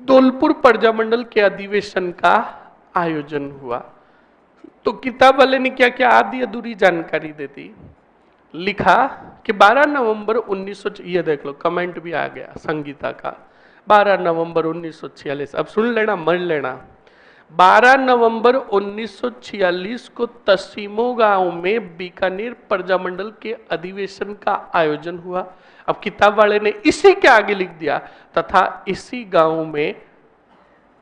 धौलपुर प्रजामंडल के अधिवेशन का आयोजन हुआ। तो किताब वाले ने क्या क्या आधी अधूरी जानकारी दे दी। लिखा कि 12 नवंबर 1900, ये देख लो कमेंट भी आ गया संगीता का, 12 नवंबर 1946। अब सुन लेना, मर लेना। 12 नवंबर 1946 को तसीमो गांव में बीकानेर प्रजामंडल के अधिवेशन का आयोजन हुआ। अब किताब वाले ने इसी के आगे लिख दिया, तथा इसी गांव में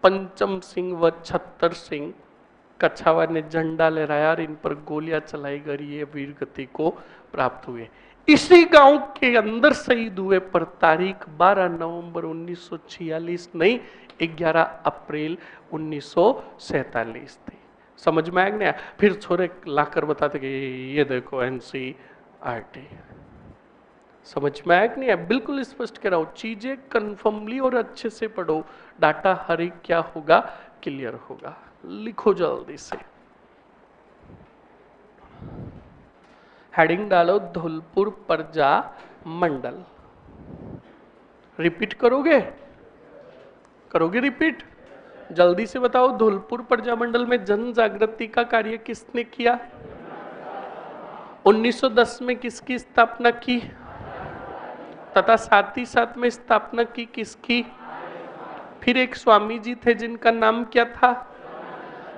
पंचम सिंह व छत्तर सिंह कछावा ने झंडा लहराया और इन पर गोलियां चलाई गई, ये वीर गति को प्राप्त हुए। इसी गांव के अंदर शहीद हुए, पर तारीख 12 नवंबर 1946 नहीं, 11 अप्रैल 1947 थी। समझ में आया नहीं? फिर छोरे लाकर बताते कि ये देखो एनसीईआरटी। समझ में आया कि नहीं? बिल्कुल स्पष्ट कह रहा हूं, चीजें कन्फर्मली और अच्छे से पढ़ो, डाटा हर एक क्या होगा? क्लियर होगा। लिखो जल्दी से, हेडिंग डालो धौलपुर प्रजा मंडल। रिपीट करोगे? करोगे रिपीट? जल्दी से बताओ, धौलपुर प्रजा मंडल में जन जागृति का कार्य किसने किया? 1910 में किसकी स्थापना की, तथा साथ ही साथ में स्थापना की किसकी? फिर एक स्वामी जी थे जिनका नाम क्या था,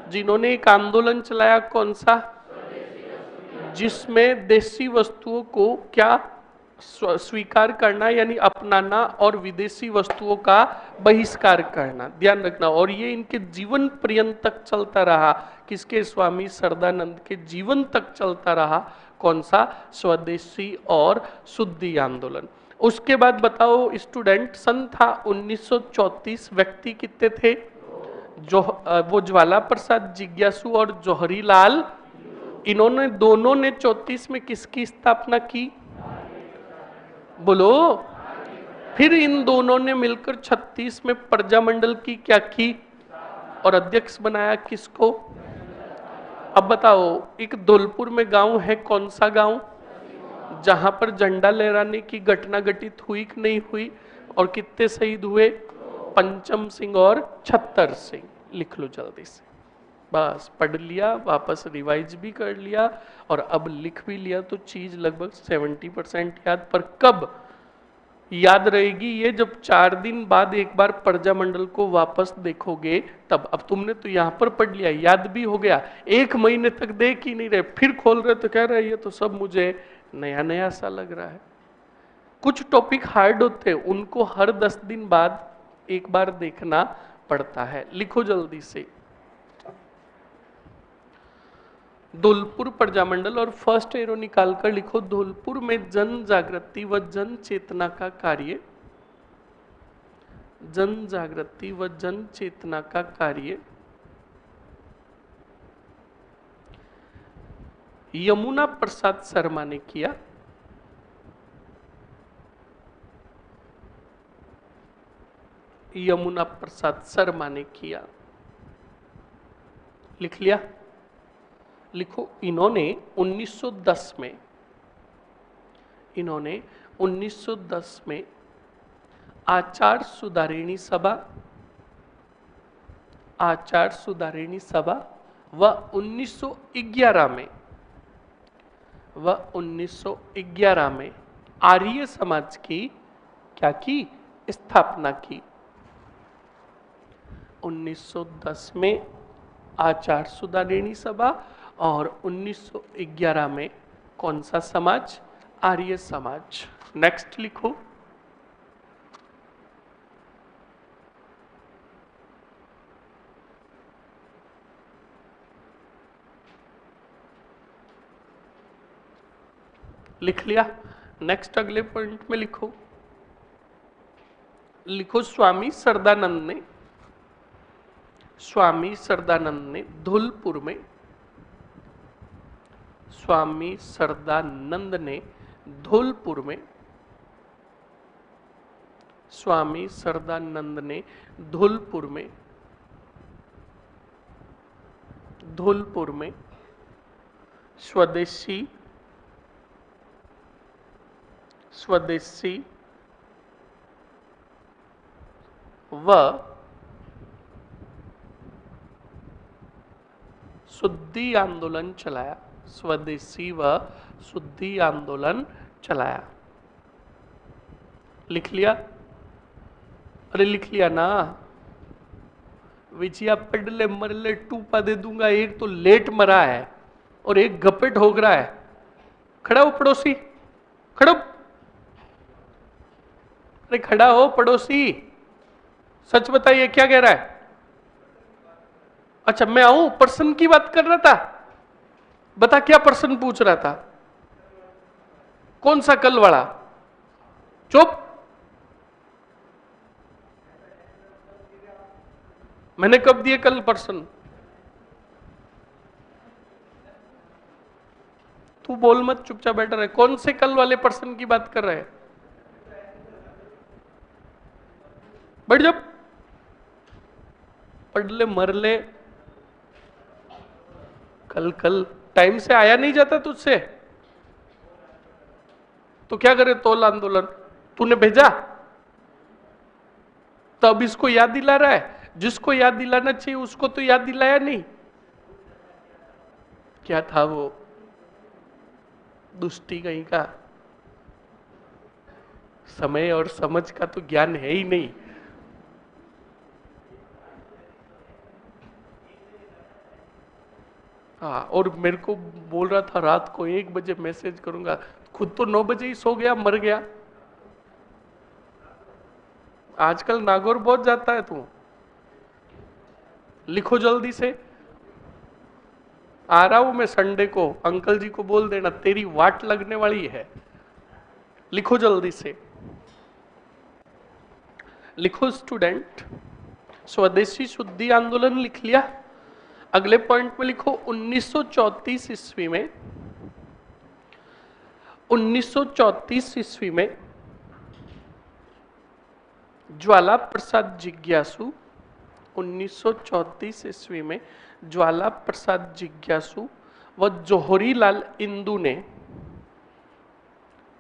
जिन्होंने एक आंदोलन चलाया, कौन सा, जिसमें देसी वस्तुओं को क्या स्वीकार करना यानी अपनाना और विदेशी वस्तुओं का बहिष्कार करना, ध्यान रखना। और ये इनके जीवन पर्यंत तक चलता रहा, किसके, स्वामी सरदानंद के जीवन तक चलता रहा। कौन सा? स्वदेशी और शुद्धि आंदोलन। उसके बाद बताओ स्टूडेंट, सन था 1934, व्यक्ति कितने थे? जो वो ज्वाला प्रसाद जिज्ञासु और जौहरी लाल, इन्होंने दोनों ने 34 में किसकी स्थापना की? बोलो। फिर इन दोनों ने मिलकर 36 में प्रजामंडल की क्या की और अध्यक्ष बनाया किसको? अब बताओ, एक धौलपुर में गांव है, कौन सा गांव, जहां पर झंडा लहराने की घटना घटित हुई कि नहीं हुई, और कितने शहीद हुए? पंचम सिंह और छत्तर सिंह। लिख लो जल्दी से, बस पढ़ लिया, वापस रिवाइज भी कर लिया और अब लिख भी लिया, तो चीज लगभग 70% याद। पर कब याद रहेगी ये? जब 4 दिन बाद एक बार प्रजामंडल को वापस देखोगे तब। अब तुमने तो यहां पर पढ़ लिया, याद भी हो गया, 1 महीने तक देख ही नहीं रहे, फिर खोल रहे तो कह रहे ये तो सब मुझे नया नया सा लग रहा है। कुछ टॉपिक हार्ड होते हैं, उनको हर 10 दिन बाद एक बार देखना पड़ता है। लिखो जल्दी से, धौलपुर प्रजामंडल, और फर्स्ट एरो निकाल कर लिखो, धौलपुर में जन जागृति व जन चेतना का कार्य, जन जागृति व जन चेतना का कार्य यमुना प्रसाद शर्मा ने किया। यमुना प्रसाद शर्मा ने किया। लिख लिया? लिखो, इन्होंने 1910 में, इन्होंने 1910 में आचार सुधारिणी सभा, आचार सुधारिणी सभा व 1911 में, व 1911 में आर्य समाज की क्या की? स्थापना की। 1910 में आचार सुधारिणी सभा और 1911 में कौन सा समाज? आर्य समाज। नेक्स्ट लिखो, लिख लिया? नेक्स्ट अगले पॉइंट में लिखो, लिखो स्वामी सरदानंद ने, स्वामी सरदानंद ने धौलपुर में, स्वामी सरदानंद ने धौलपुर में, स्वामी सरदानंद ने धौलपुर में, धौलपुर में स्वदेशी, स्वदेशी व शुद्धि आंदोलन चलाया, स्वदेशी व शुद्धि आंदोलन चलाया। लिख लिया? अरे लिख लिया ना? विचिया पढ़ ले मर ले, टूपा दे दूंगा। एक तो लेट मरा है और एक गप्पे ठोक रहा है। खड़ा हो पड़ोसी, खड़ो, अरे खड़ा हो पड़ोसी, सच बताइए क्या कह रहा है? अच्छा मैं आऊं? पर्सन की बात कर रहा था, बता क्या पर्सन पूछ रहा था? कौन सा कल वाला? चुप, मैंने कब दिए कल पर्सन? तू बोल मत, चुपचाप बैठा रहे। कौन से कल वाले पर्सन की बात कर रहे हैं? बैठ जा, पढ़ ले मर ले। कल कल टाइम से आया नहीं जाता तुझसे तो क्या करे? तोल आंदोलन तूने भेजा, तब इसको याद दिला रहा है। जिसको याद दिलाना चाहिए उसको तो याद दिलाया नहीं। क्या था वो? दुष्टी कहीं का, समय और समझ का तो ज्ञान है ही नहीं। हाँ, और मेरे को बोल रहा था रात को 1 बजे मैसेज करूंगा, खुद तो 9 बजे ही सो गया, मर गया। आजकल नागौर बहुत जाता है तू, लिखो जल्दी से। आ रहा हूं मैं संडे को, अंकल जी को बोल देना तेरी वाट लगने वाली है, लिखो जल्दी से। लिखो स्टूडेंट, स्वदेशी शुद्धि आंदोलन लिख लिया। अगले पॉइंट में लिखो 1934 ईस्वी में, 1934 ईस्वी में ज्वाला प्रसाद जिज्ञासु, 1934 ईस्वी में ज्वाला प्रसाद जिज्ञासु व जौहरी लाल इंदु ने,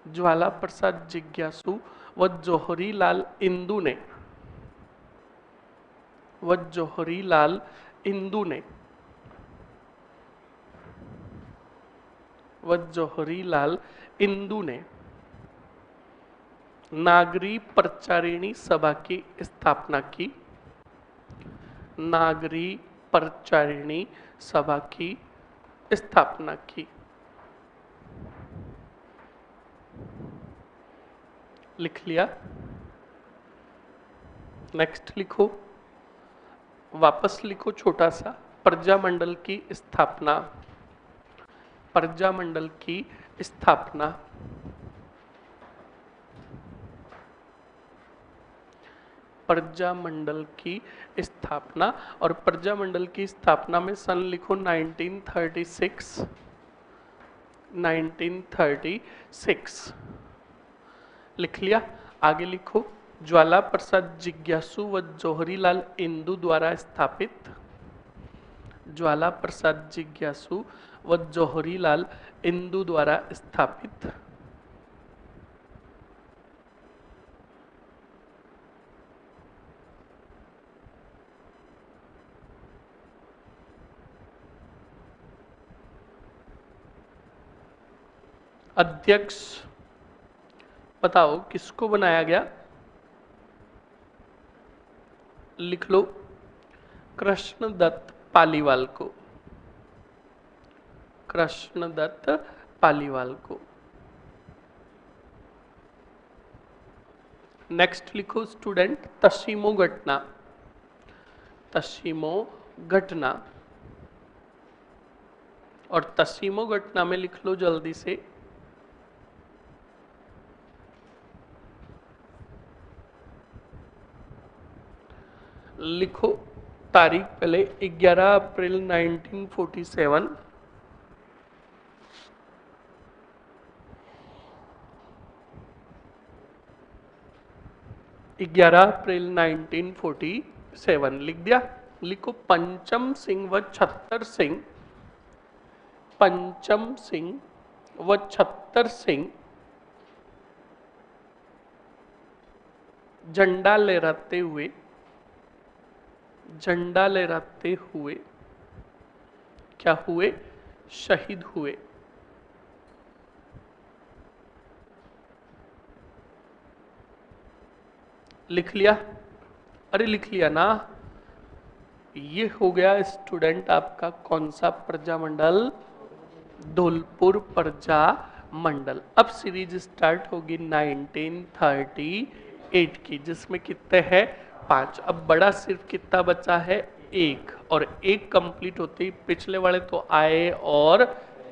ज्वाला प्रसाद जिज्ञासु व जौहरी लाल इंदु ने, व जौहरी लाल इंदु ने, व जौहरी लाल इंदु ने नागरी प्रचारिणी सभा की स्थापना की, नागरी प्रचारिणी सभा की स्थापना की। लिख लिया। नेक्स्ट लिखो, वापस लिखो छोटा सा, प्रजामंडल की स्थापना, प्रजामंडल की स्थापना, प्रजामंडल की स्थापना। और प्रजामंडल की स्थापना में सन लिखो 1936, 1936 लिख लिया। आगे लिखो, ज्वाला प्रसाद जिज्ञासु व जौहरी लाल इंदु द्वारा स्थापित, ज्वाला प्रसाद जिज्ञासु व जौहरी लाल इंदु द्वारा स्थापित अध्यक्ष बताओ किसको बनाया गया? लिख लो, कृष्णदत्त पालीवाल को, कृष्णदत्त पालीवाल को। नेक्स्ट लिखो स्टूडेंट, तशीमो घटना, तशीमो घटना। और तशीमो घटना में लिख लो जल्दी से, लिखो तारीख पहले 11 अप्रैल 1947, 11 अप्रैल 1947 लिख दिया। लिखो पंचम सिंह व छत्तर सिंह, पंचम सिंह व छत्तर सिंह झंडा लहराते हुए, झंडा लहराते हुए क्या हुए? शहीद हुए। लिख लिया? अरे लिख लिया ना। ये हो गया स्टूडेंट आपका कौन सा प्रजामंडल? धौलपुर प्रजा मंडल। अब सीरीज स्टार्ट होगी 1938 की, जिसमें कितने हैं? 5। अब बड़ा सिर्फ कितना बचा है? 1। और 1 कंप्लीट होते ही पिछले वाले तो आए और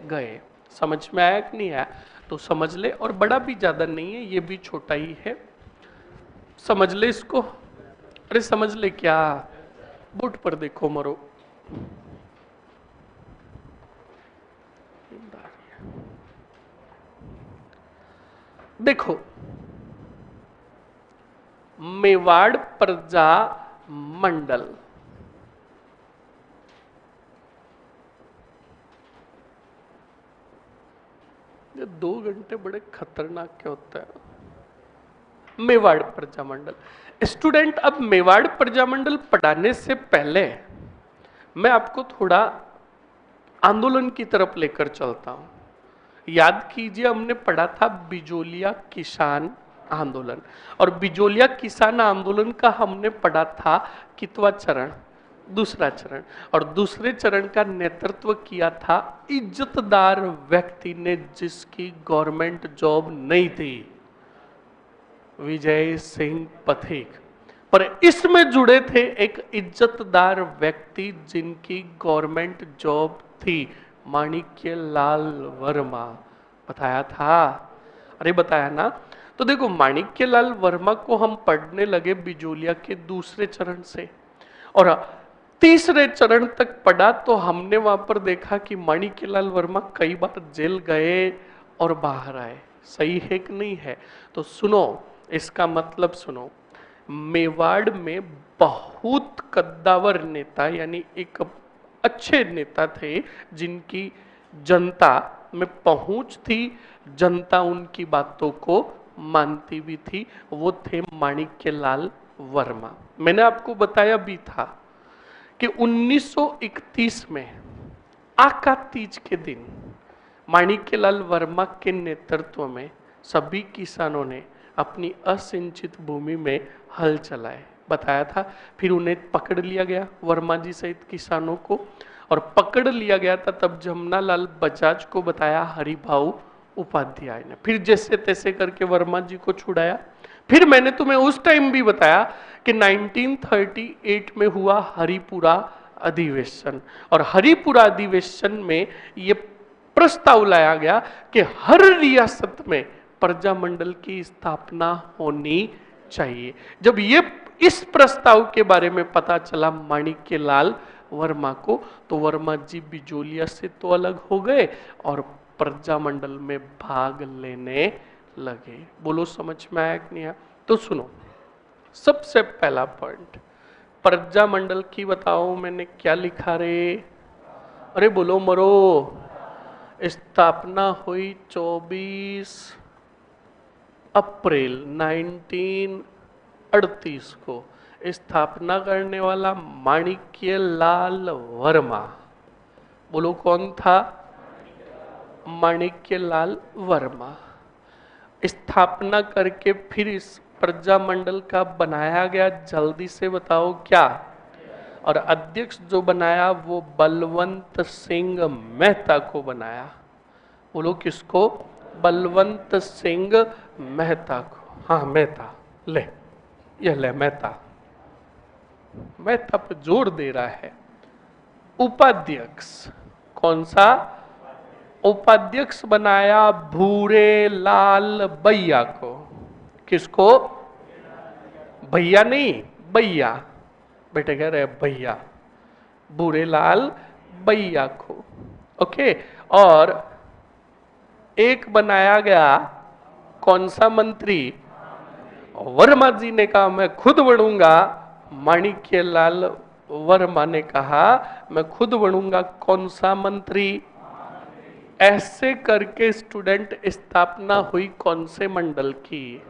गए। समझ में आया कि नहीं आया? तो समझ ले। और बड़ा भी ज्यादा नहीं है, ये भी छोटा ही है, समझ ले इसको। अरे समझ ले क्या, बुट पर देखो मरो। देखो, मेवाड़ प्रजा मंडल, ये 2 घंटे बड़े खतरनाक क्या होता है। मेवाड़ प्रजामंडल स्टूडेंट, अब मेवाड़ प्रजामंडल पढ़ाने से पहले मैं आपको थोड़ा आंदोलन की तरफ लेकर चलता हूं। याद कीजिए, हमने पढ़ा था बिजोलिया किसान आंदोलन, और बिजोलिया किसान आंदोलन का हमने पढ़ा था कितवा चरण, दूसरा चरण, और दूसरे चरण का नेतृत्व किया था इज्जतदार व्यक्ति ने जिसकी गवर्नमेंट जॉब नहीं थी, विजय सिंह पथिक। पर इसमें जुड़े थे एक इज्जतदार व्यक्ति जिनकी गवर्नमेंट जॉब थी, माणिक्य लाल वर्मा। बताया था, अरे बताया ना। तो देखो, माणिक्य लाल वर्मा को हम पढ़ने लगे बिजोलिया के दूसरे चरण से, और तीसरे चरण तक पढ़ा तो हमने वहां पर देखा कि माणिक्य लाल वर्मा कई बार जेल गए और बाहर आए। सही है कि नहीं है? तो सुनो, इसका मतलब सुनो, मेवाड़ में बहुत कद्दावर नेता, यानी एक अच्छे नेता थे जिनकी जनता में पहुंच थी, जनता उनकी बातों को मानती भी थी, वो थे माणिक्य लाल वर्मा। मैंने आपको बताया भी था कि 1931 में आका तीज के दिन माणिक्य लाल वर्मा के नेतृत्व में सभी किसानों ने अपनी असिंचित भूमि में हल चलाए। बताया था। फिर उन्हें पकड़ लिया गया, वर्मा जी सहित किसानों को, और पकड़ लिया गया था तब जमुनालाल बजाज को बताया हरिभाऊ उपाध्याय ने। फिर जैसे तैसे करके वर्मा जी को छुड़ाया। फिर मैंने तुम्हें उस टाइम भी बताया कि 1938 में हुआ हरिपुरा अधिवेशन, और हरिपुरा अधिवेशन में ये प्रस्ताव लाया गया कि हर रियासत में प्रजामंडल की स्थापना होनी चाहिए। जब ये इस प्रस्ताव के बारे में पता चला माणिक्य लाल वर्मा को, तो वर्मा जी बिजोलिया से तो अलग हो गए और प्रजामंडल में भाग लेने लगे। बोलो, समझ में आया कि नहीं आया? तो सुनो, सबसे पहला पॉइंट प्रजामंडल की बताओ, मैंने क्या लिखा रे? अरे बोलो मरो। स्थापना हुई 24 अप्रैल 1938 को। स्थापना करने वाला माणिक्य लाल वर्मा। बोलो, कौन था? माणिक्य लाल वर्मा। स्थापना करके फिर इस प्रजामंडल का बनाया गया, जल्दी से बताओ क्या? और अध्यक्ष जो बनाया वो बलवंत सिंह मेहता को बनाया। बोलो, किसको? बलवंत सिंह मेहता को। हाँ, मेहता, ले यह ले मेहता। मेहता पे जोर दे रहा है। उपाध्यक्ष कौन सा? उपाध्यक्ष बनाया भूरे लाल बैया को। किसको? भैया नहीं, बैया। बेटे कह रहे भैया, भूरे लाल बैया को। ओके। और एक बनाया गया कौन सा मंत्री? वर्मा जी ने कहा मैं खुद बनूंगा। माणिक्य लाल वर्मा ने कहा मैं खुद बनूंगा कौन सा मंत्री? ऐसे करके स्टूडेंट स्थापना हुई कौन से मंडल की?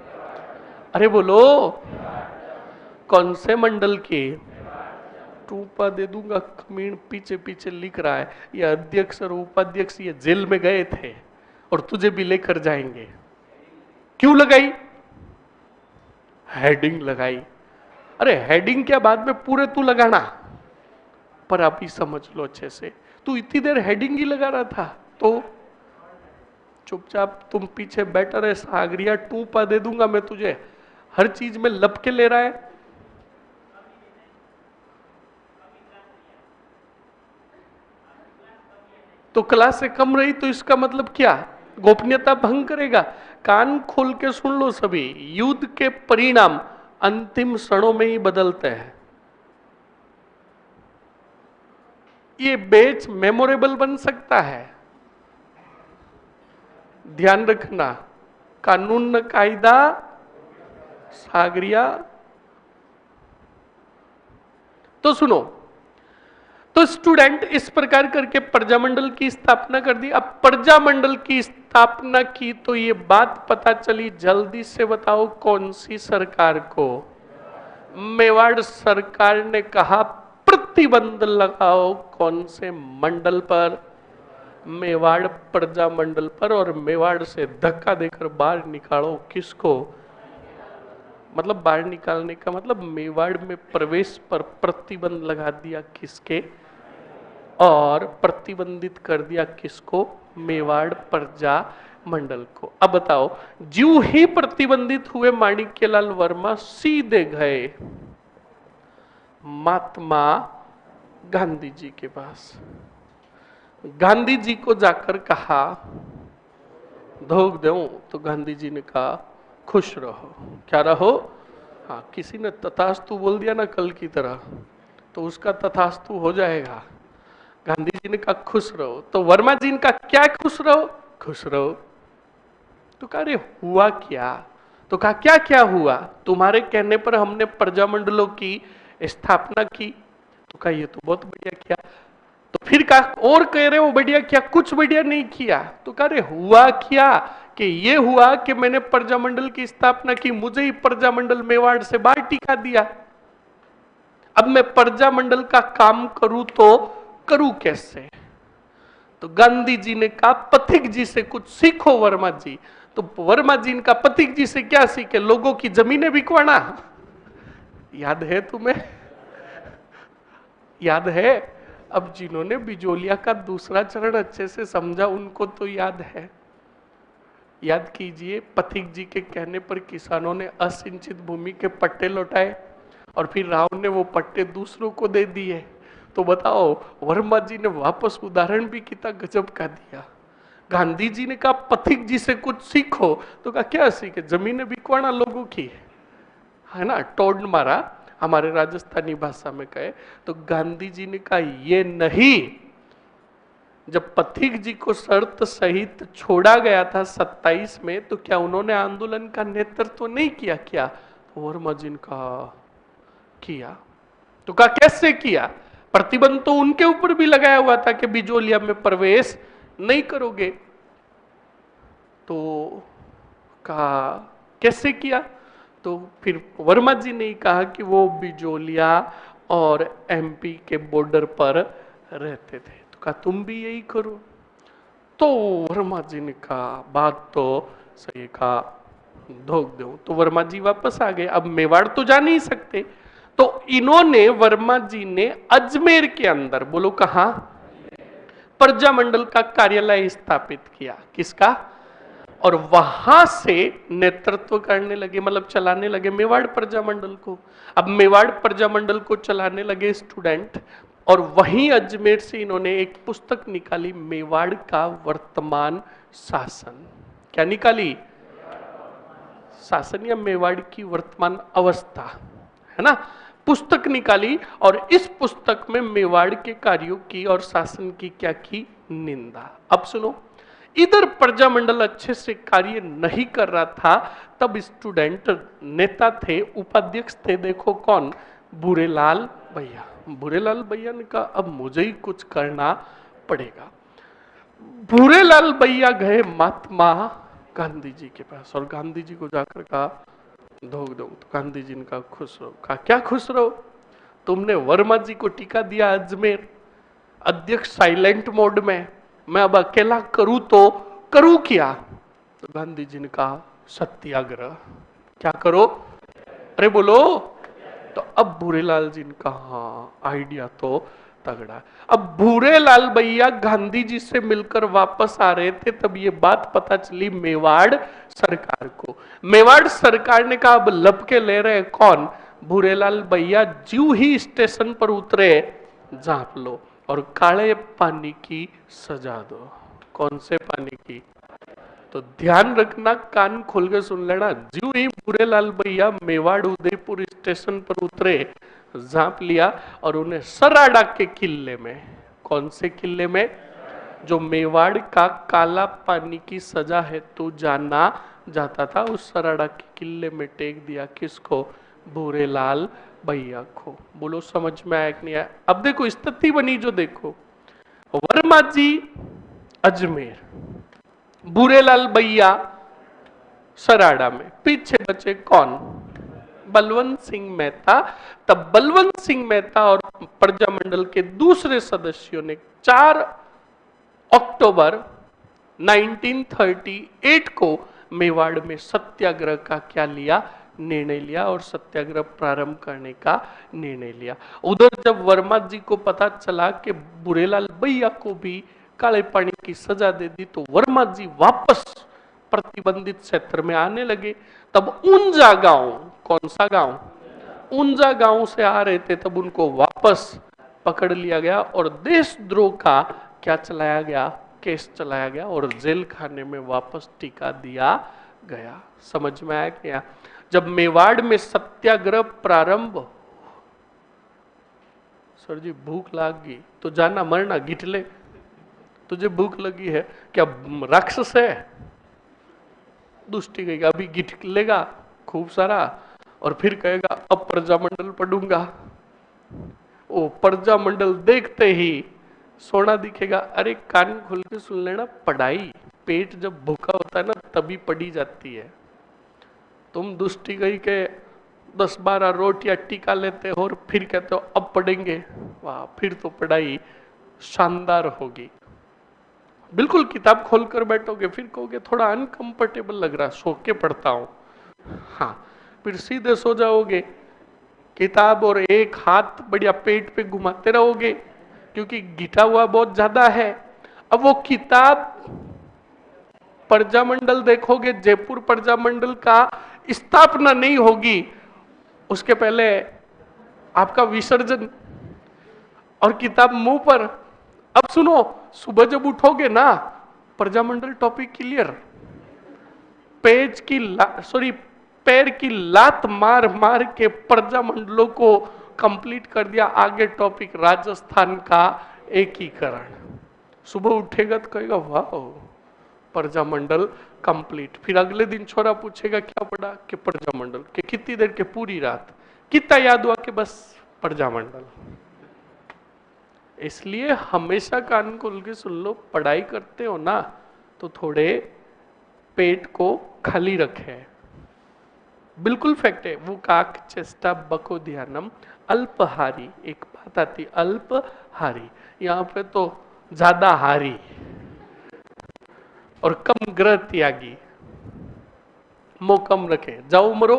अरे बोलो, कौन से मंडल की? टूपा दे दूंगा कमीन, पीछे पीछे लिख रहा है। ये अध्यक्ष और उपाध्यक्ष ये जेल में गए थे और तुझे भी लेकर जाएंगे। क्यों लगाई? हेडिंग लगाई। अरे हेडिंग क्या, बाद में पूरे तू लगाना, पर आप ही समझ लो अच्छे से। तू इतनी देर हेडिंग ही लगा रहा था, तो चुपचाप तुम पीछे बैठा रहे। सागरिया टूपा दे दूंगा मैं तुझे, हर चीज में लपके ले रहा है। तो क्लास से कम रही तो इसका मतलब क्या? गोपनीयता भंग करेगा। कान खोल के सुन लो सभी, युद्ध के परिणाम अंतिम क्षणों में ही बदलते हैं। ये बैच मेमोरेबल बन सकता है, ध्यान रखना। कानून न कायदा सागरिया। तो सुनो, तो स्टूडेंट इस प्रकार करके प्रजामंडल की स्थापना कर दी। अब प्रजामंडल की स्थापना की तो ये बात पता चली, जल्दी से बताओ कौन सी सरकार को? मेवाड़ सरकार ने कहा प्रतिबंध लगाओ कौन से मंडल पर? मेवाड़ प्रजामंडल पर, और मेवाड़ से धक्का देकर बाहर निकालो किसको? मतलब बाहर निकालने का मतलब मेवाड़ में प्रवेश पर प्रतिबंध लगा दिया किसके? और प्रतिबंधित कर दिया किसको? मेवाड़ प्रजा मंडल को। अब बताओ, ज्यों ही प्रतिबंधित हुए माणिक्यलाल वर्मा सीधे गए महात्मा गांधी जी के पास। गांधी जी को जाकर कहा धोख दूं, तो गांधी जी ने कहा खुश रहो। क्या रहो? हाँ, किसी ने तथास्तु बोल दिया ना कल की तरह, तो उसका तथास्तु हो जाएगा। गांधी जी ने कहा खुश रहो, तो वर्मा जी ने कहा क्या खुश रहो? खुश रहो। तो कहा रे हुआ क्या? तो कहा क्या क्या हुआ? तुम्हारे कहने पर हमने प्रजामंडलों की स्थापना की। तो कहा ये तो बहुत बढ़िया किया। तो फिर कहा और कह रहे हो बढ़िया किया? कुछ बढ़िया नहीं किया। तो कह रहे हुआ क्या? कि ये हुआ कि मैंने प्रजामंडल की स्थापना की, मुझे ही प्रजामंडल मेवाड़ से बाहर टिका दिया। अब मैं प्रजामंडल का काम करूं तो करूं कैसे? तो गांधी जी ने कहा पथिक जी से कुछ सीखो वर्मा जी। तो वर्मा जी ने कहा पथिक जी से क्या सीखे? लोगों की जमीनें बिकवाना। याद है तुम्हें? याद है? अब जिन्होंने बिजोलिया का दूसरा चरण अच्छे से समझा उनको तो याद है। याद कीजिए, पथिक जी के कहने पर किसानों ने असिंचित भूमि के पट्टे लौटाए और फिर राव ने वो पट्टे दूसरों को दे दिए। तो बताओ, वर्मा जी ने वापस उदाहरण भी कितना गजब का दिया। गांधी जी ने कहा पथिक जी से कुछ सीखो। तो कहा क्या सीखे? जमीनें बिकवाना लोगों की, है ना, टोड मारा हमारे राजस्थानी भाषा में कहे। तो गांधी जी ने कहा ये नहीं। जब पथिक जी को शर्त सहित छोड़ा गया था 27 में, तो क्या उन्होंने आंदोलन का नेतृत्व नहीं किया? क्या? तो वर्मा जी ने कहा किया। तो कहा कैसे किया? प्रतिबंध तो उनके ऊपर भी लगाया हुआ था कि बिजोलिया में प्रवेश नहीं करोगे। तो कहा कैसे किया? तो फिर वर्मा जी ने कहा कि वो बिजोलिया और एमपी के बॉर्डर पर रहते थे। तो कहा तुम भी यही करो। तो वर्मा जी ने कहा बात तो सही, कहा धोख दो। तो वर्मा जी वापस आ गए। अब मेवाड़ तो जा नहीं सकते, तो इन्होंने वर्मा जी ने अजमेर के अंदर, बोलो कहां, प्रजामंडल का कार्यालय स्थापित किया। किसका? और वहां से नेतृत्व करने लगे, मतलब चलाने लगे मेवाड़ प्रजामंडल को। अब मेवाड़ प्रजामंडल को चलाने लगे स्टूडेंट, और वहीं अजमेर से इन्होंने एक पुस्तक निकाली, मेवाड़ का वर्तमान शासन। क्या निकाली? शासन या मेवाड़ की वर्तमान अवस्था, है ना, पुस्तक निकाली। और इस पुस्तक में मेवाड़ के कार्यों की और शासन की क्या की? निंदा। अब सुनो, इधर प्रजामंडल अच्छे से कार्य नहीं कर रहा था, तब स्टूडेंट नेता थे, उपाध्यक्ष थे, देखो कौन? भूरेलाल भैया। भूरेलाल भैया ने कहा अब मुझे ही कुछ करना पड़ेगा। भूरेलाल भैया गए महात्मा गांधी जी के पास और गांधी जी को जाकर कहा धोख दो। तो गांधी जी ने कहा खुश रहो। कहा क्या खुश रहो? तुमने वर्मा जी को टिका दिया अजमेर, अध्यक्ष साइलेंट मोड में, मैं अब अकेला करूं तो करूं क्या? तो गांधी जी ने कहा सत्याग्रह। क्या करो? अरे बोलो। तो अब भूरेलाल जी ने कहा हाँ, आइडिया तो तगड़ा। अब भूरेलाल भैया गांधी जी से मिलकर वापस आ रहे थे, तब ये बात पता चली मेवाड़ सरकार को। मेवाड़ सरकार ने कहा अब लपके ले रहे कौन? भूरेलाल भैया। ज्यों ही स्टेशन पर उतरे, झांप लो और काले पानी की सजा दो। कौन से पानी की? तो ध्यान रखना, कान खोल के सुन लेना। ज्यों ही भूरेलाल भैया मेवाड़ उदयपुर स्टेशन पर उतरे, झांप लिया और उन्हें सराडा के किले में, कौन से किले में? जो मेवाड़ का काला पानी की सजा है तो जाना जाता था, उस सराडा के किले में टेक दिया। किसको? भूरेलाल भैया को। बोलो समझ में आया कि नहीं आया? अब देखो स्थिति बनी जो, देखो वर्मा जी अजमेर, भूरेलाल भैया सराडा में, पीछे बचे कौन? बलवंत सिंह मेहता। तब बलवंत सिंह मेहता और प्रजामंडल के दूसरे सदस्यों ने 4 अक्टूबर 1938 को मेवाड़ में सत्याग्रह का क्या लिया, निर्णय लिया और सत्याग्रह प्रारंभ करने का निर्णय लिया। उधर जब वर्मा जी को पता चला कि बुरेलाल भैया को भी काले पानी की सजा दे दी, तो वर्मा जी वापस प्रतिबंधित क्षेत्र में आने लगे। तब ऊंजा गांव, कौन सा गांव, ऊंजा गांव से आ रहे थे, तब उनको वापस पकड़ लिया गया और देशद्रोह का क्या चलाया गया, केस चलाया गया और जेल खाने में वापस टिका दिया गया। समझ में आया क्या? जब मेवाड़ में सत्याग्रह प्रारंभ, सर जी भूख लगी तो जाना मरना गिटले, तुझे भूख लगी है क्या राक्षस है, दुष्टि कहेगा अभी गिट लेगा खूब सारा और फिर कहेगा अब प्रजामंडल पढ़ूंगा। ओ प्रजामंडल देखते ही सोना दिखेगा। अरे कान खोल के सुन लेना, पढ़ाई पेट जब भूखा होता है ना तभी पढ़ी जाती है। तुम दुष्टि गई के 10-12 रोटियां टीका लेते हो और फिर कहते हो अब पढ़ेंगे, वाह फिर तो पढ़ाई शानदार होगी। बिल्कुल किताब खोलकर बैठोगे फिर कहोगे थोड़ा अनकंफर्टेबल लग रहा, सो के पढ़ता हूं, हाँ फिर सीधे सो जाओगे किताब और एक हाथ बढ़िया पेट पे घुमाते रहोगे क्योंकि घिटा हुआ बहुत ज्यादा है। अब वो किताब प्रजामंडल देखोगे, जयपुर प्रजामंडल का स्थापना नहीं होगी, उसके पहले आपका विसर्जन और किताब मुंह पर। अब सुनो, सुबह जब उठोगे ना प्रजामंडल टॉपिक क्लियर, पेज की सॉरी पैर की लात मार मार के प्रजामंडलों को कंप्लीट कर दिया। आगे टॉपिक राजस्थान का एकीकरण। सुबह उठेगा तो कहेगा वाह प्रजामंडल कंप्लीट। फिर अगले दिन छोरा पूछेगा क्या पढ़ा, कि प्रजामंडल के कितनी देर के, पूरी रात। कितना याद हुआ, कि बस प्रजामंडल। इसलिए हमेशा कान खोल के सुन लो, पढ़ाई करते हो ना तो थोड़े पेट को खाली रखे। बिल्कुल फैक्ट है वो, काक चेष्टा बको ध्यानम अल्पहारी। एक बात आती अल्पहारी, यहाँ पे तो ज्यादा हारी और कम ग्रह त्यागी। मुंह कम रखे, जाओ मरो।